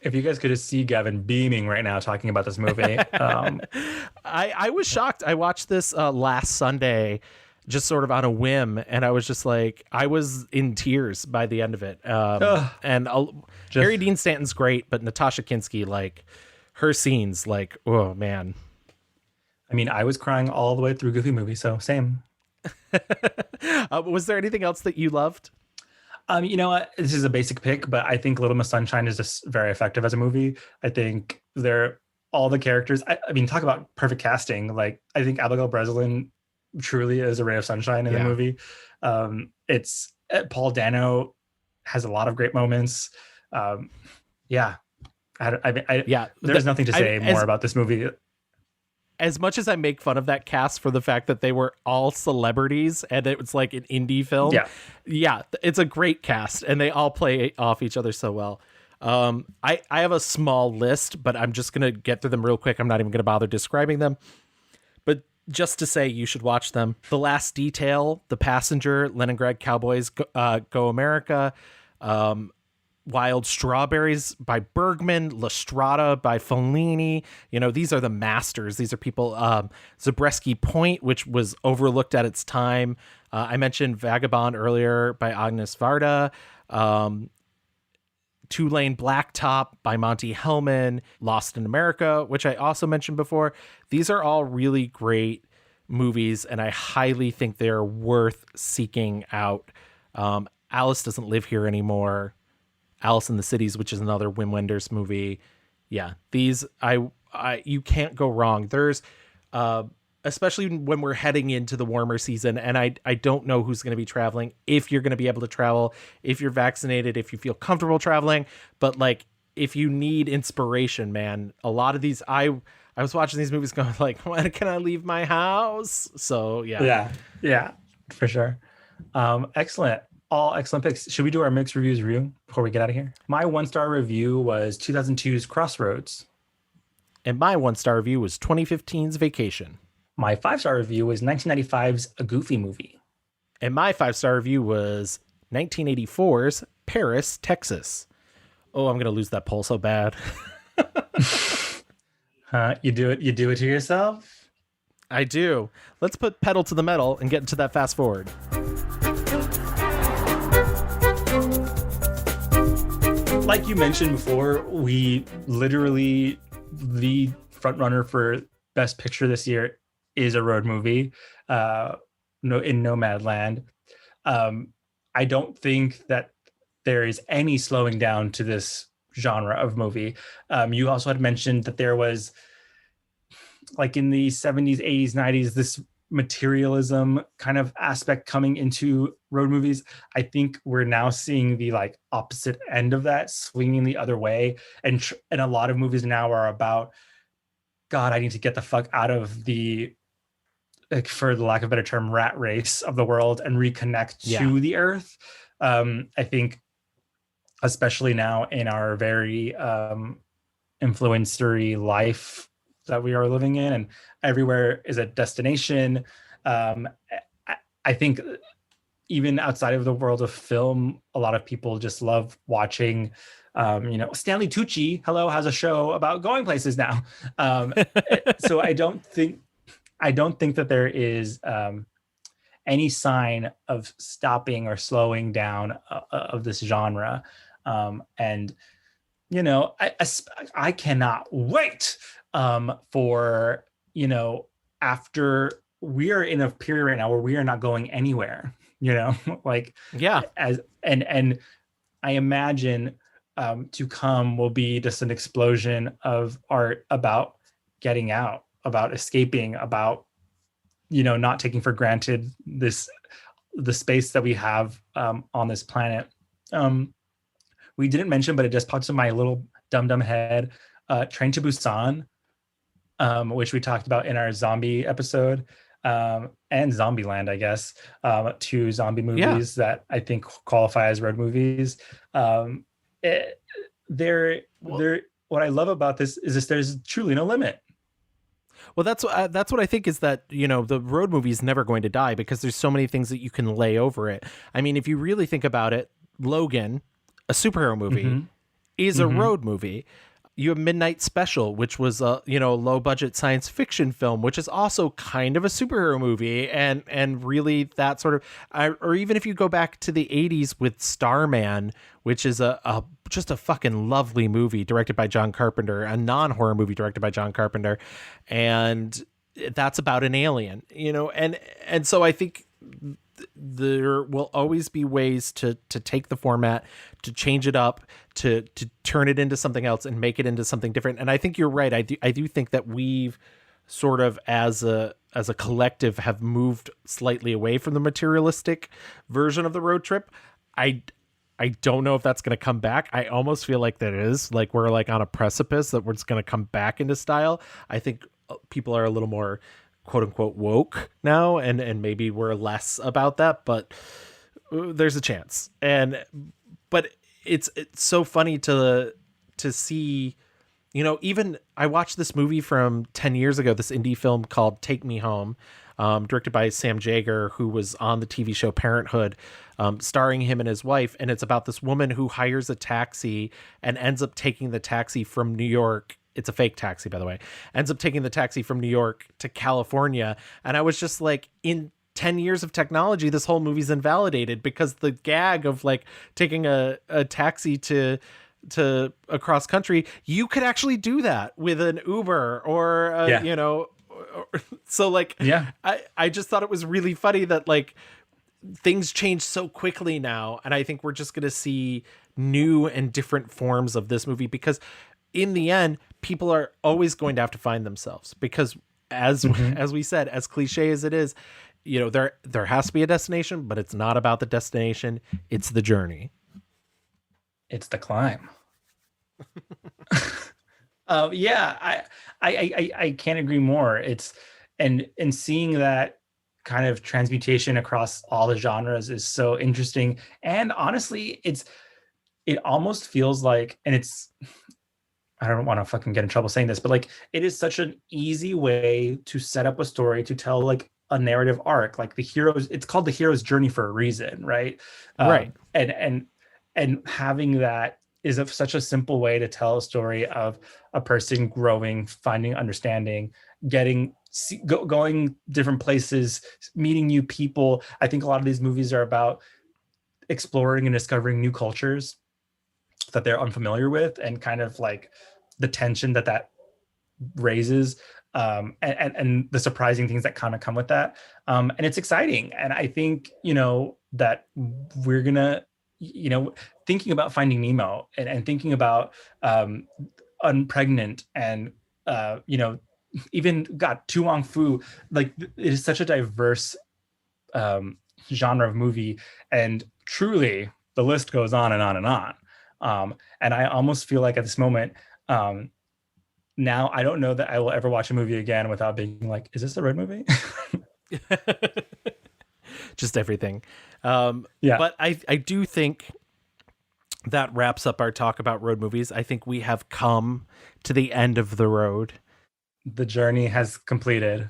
if you guys could just see Gavin beaming right now talking about this movie.
I was shocked. I watched this last Sunday just sort of on a whim, and I was just I was in tears by the end of it. And Harry Dean Stanton's great, but Natasha Kinski, her scenes, oh man.
I was crying all the way through Goofy Movie, so same.
Was there anything else that you loved?
You know what? This is a basic pick, but I think Little Miss Sunshine is just very effective as a movie. I think all the characters. Talk about perfect casting. I think Abigail Breslin truly is a ray of sunshine in the movie. It's Paul Dano has a lot of great moments. There's nothing to say more about this movie.
As much as I make fun of that cast for the fact that they were all celebrities and it was like an indie film, it's a great cast and they all play off each other so well. I have a small list, but I'm just going to get through them real quick. I'm not even going to bother describing them. But just to say you should watch them. The Last Detail, The Passenger, Leningrad Cowboys, Go America, Wild Strawberries by Bergman, La Strada by Fellini. You know, these are the masters. These are people. Zabriskie Point, which was overlooked at its time. I mentioned Vagabond earlier by Agnes Varda. Two-Lane Blacktop by Monty Hellman. Lost in America, which I also mentioned before. These are all really great movies, and I highly think they're worth seeking out. Alice Doesn't Live Here Anymore. Alice in the Cities, which is another Wim Wenders movie. Yeah, these you can't go wrong. There's especially when we're heading into the warmer season, and I don't know who's going to be traveling, if you're going to be able to travel, if you're vaccinated, if you feel comfortable traveling, but like if you need inspiration, man, a lot of these I was watching these movies going like, when can I leave my house? So yeah,
for sure. Excellent. All excellent picks. Should we do our mixed reviews review before we get out of here? My 1-star review was 2002's Crossroads.
And my 1-star review was 2015's Vacation.
My 5-star review was 1995's A Goofy Movie.
And my 5-star review was 1984's Paris, Texas. Oh, I'm going to lose that poll so bad.
You do it to yourself?
I do. Let's put pedal to the metal and get into that fast forward.
Like you mentioned before, we literally, the front runner for Best Picture this year is a road movie, in Nomadland. I don't think that there is any slowing down to this genre of movie. You also had mentioned that there was, like in the 70s, 80s, 90s, this materialism kind of aspect coming into road movies. I think we're now seeing the like opposite end of that, swinging the other way, and a lot of movies now are about, God, I need to get the fuck out of the, like, for the lack of a better term, rat race of the world and reconnect to the earth. I think especially now in our very influencery life that we are living in, and everywhere is a destination. I think even outside of the world of film, a lot of people just love watching, Stanley Tucci, has a show about going places now. So I don't think that there is any sign of stopping or slowing down of this genre. And I cannot wait for, after we are in a period right now where we are not going anywhere, and I imagine to come will be just an explosion of art about getting out, about escaping, about, not taking for granted the space that we have on this planet. We didn't mention, but it just popped in my little dumb head, Train to Busan, which we talked about in our zombie episode, and Zombieland, I guess, 2 zombie movies that I think qualify as road movies. What I love about this is there's truly no limit.
Well, that's what I think is that, the road movie is never going to die because there's so many things that you can lay over it. I mean, if you really think about it, Logan, a superhero movie, is a road movie. You have Midnight Special, which was a low budget science fiction film, which is also kind of a superhero movie, and really that sort of, or even if you go back to the 80s with Starman, which is just a fucking lovely movie directed by John Carpenter, a non-horror movie directed by John Carpenter, and that's about an alien, and so I think there will always be ways to take the format, to change it up, to turn it into something else and make it into something different. And I think you're right. I do think that we've sort of as a collective have moved slightly away from the materialistic version of the road trip. I don't know if that's going to come back. I almost feel like that is, like, we're like on a precipice that we're just going to come back into style. I think people are a little more quote unquote woke now, and maybe we're less about that, but there's a chance. But it's so funny to see, even I watched this movie from 10 years ago, this indie film called Take Me Home, directed by Sam Jager, who was on the TV show Parenthood, starring him and his wife. And it's about this woman who hires a taxi and ends up taking the taxi from New York. It's a fake taxi, by the way. Ends up taking the taxi from New York to California. And I was just like, in 10 years of technology, this whole movie's invalidated, because the gag of like taking a taxi to across country, you could actually do that with an Uber or you know, so like, I just thought it was really funny that like things change so quickly now. And I think we're just going to see new and different forms of this movie, because in the end, people are always going to have to find themselves, because as we said, as cliche as it is, you know, there has to be a destination, but it's not about the destination. It's the journey.
It's the climb. I can't agree more. It's and seeing that kind of transmutation across all the genres is so interesting. And honestly, it almost feels like, and I don't want to fucking get in trouble saying this, but like, it is such an easy way to set up a story, to tell like a narrative arc. Like it's called the hero's journey for a reason, right?
Right.
And having that is such a simple way to tell a story of a person growing, finding understanding, going different places, meeting new people. I think a lot of these movies are about exploring and discovering new cultures that they're unfamiliar with, and kind of like the tension that raises, and the surprising things that kind of come with that. And it's exciting. And I think, you know, that we're gonna, you know, thinking about Finding Nemo and thinking about Unpregnant and, you know, even Tu Wong Fu, like it is such a diverse genre of movie, and truly the list goes on and on and on. And I almost feel like at this moment, now I don't know that I will ever watch a movie again without being like, is this a road movie?
Just everything. But I do think that wraps up our talk about road movies. I think we have come to the end of the road.
The journey has completed.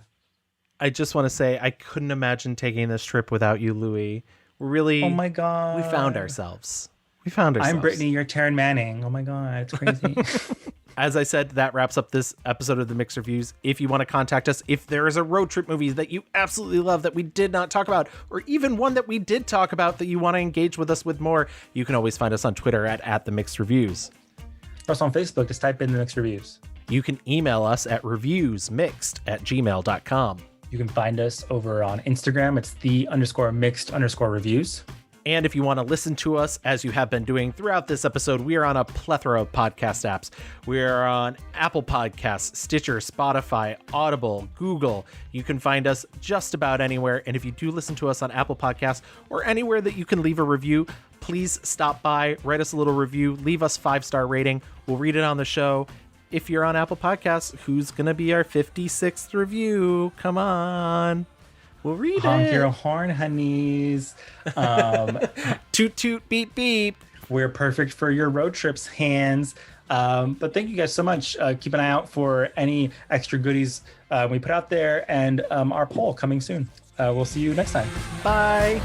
I just want to say, I couldn't imagine taking this trip without you, Louie. We're really,
oh my God,
we found ourselves.
I'm Brittany, you're Taryn Manning. Oh my God, it's crazy.
As I said, that wraps up this episode of the Mixed Reviews. If you want to contact us, if there is a road trip movie that you absolutely love that we did not talk about, or even one that we did talk about that you want to engage with us with more, you can always find us on Twitter at the Mixed Reviews.
Also on Facebook, just type in the Mixed Reviews.
You can email us at reviewsmixed@gmail.com.
You can find us over on Instagram. It's _mixed_reviews.
And if you want to listen to us, as you have been doing throughout this episode, we are on a plethora of podcast apps. We are on Apple Podcasts, Stitcher, Spotify, Audible, Google. You can find us just about anywhere. And if you do listen to us on Apple Podcasts or anywhere that you can leave a review, please stop by, write us a little review, leave us 5-star rating. We'll read it on the show. If you're on Apple Podcasts, who's going to be our 56th review? Come on. We'll read
Honk
it.
Your horn, honeys.
Toot, toot, beep, beep.
We're perfect for your road trips, hands. But thank you guys so much. Keep an eye out for any extra goodies we put out there, and our poll coming soon. We'll see you next time.
Bye.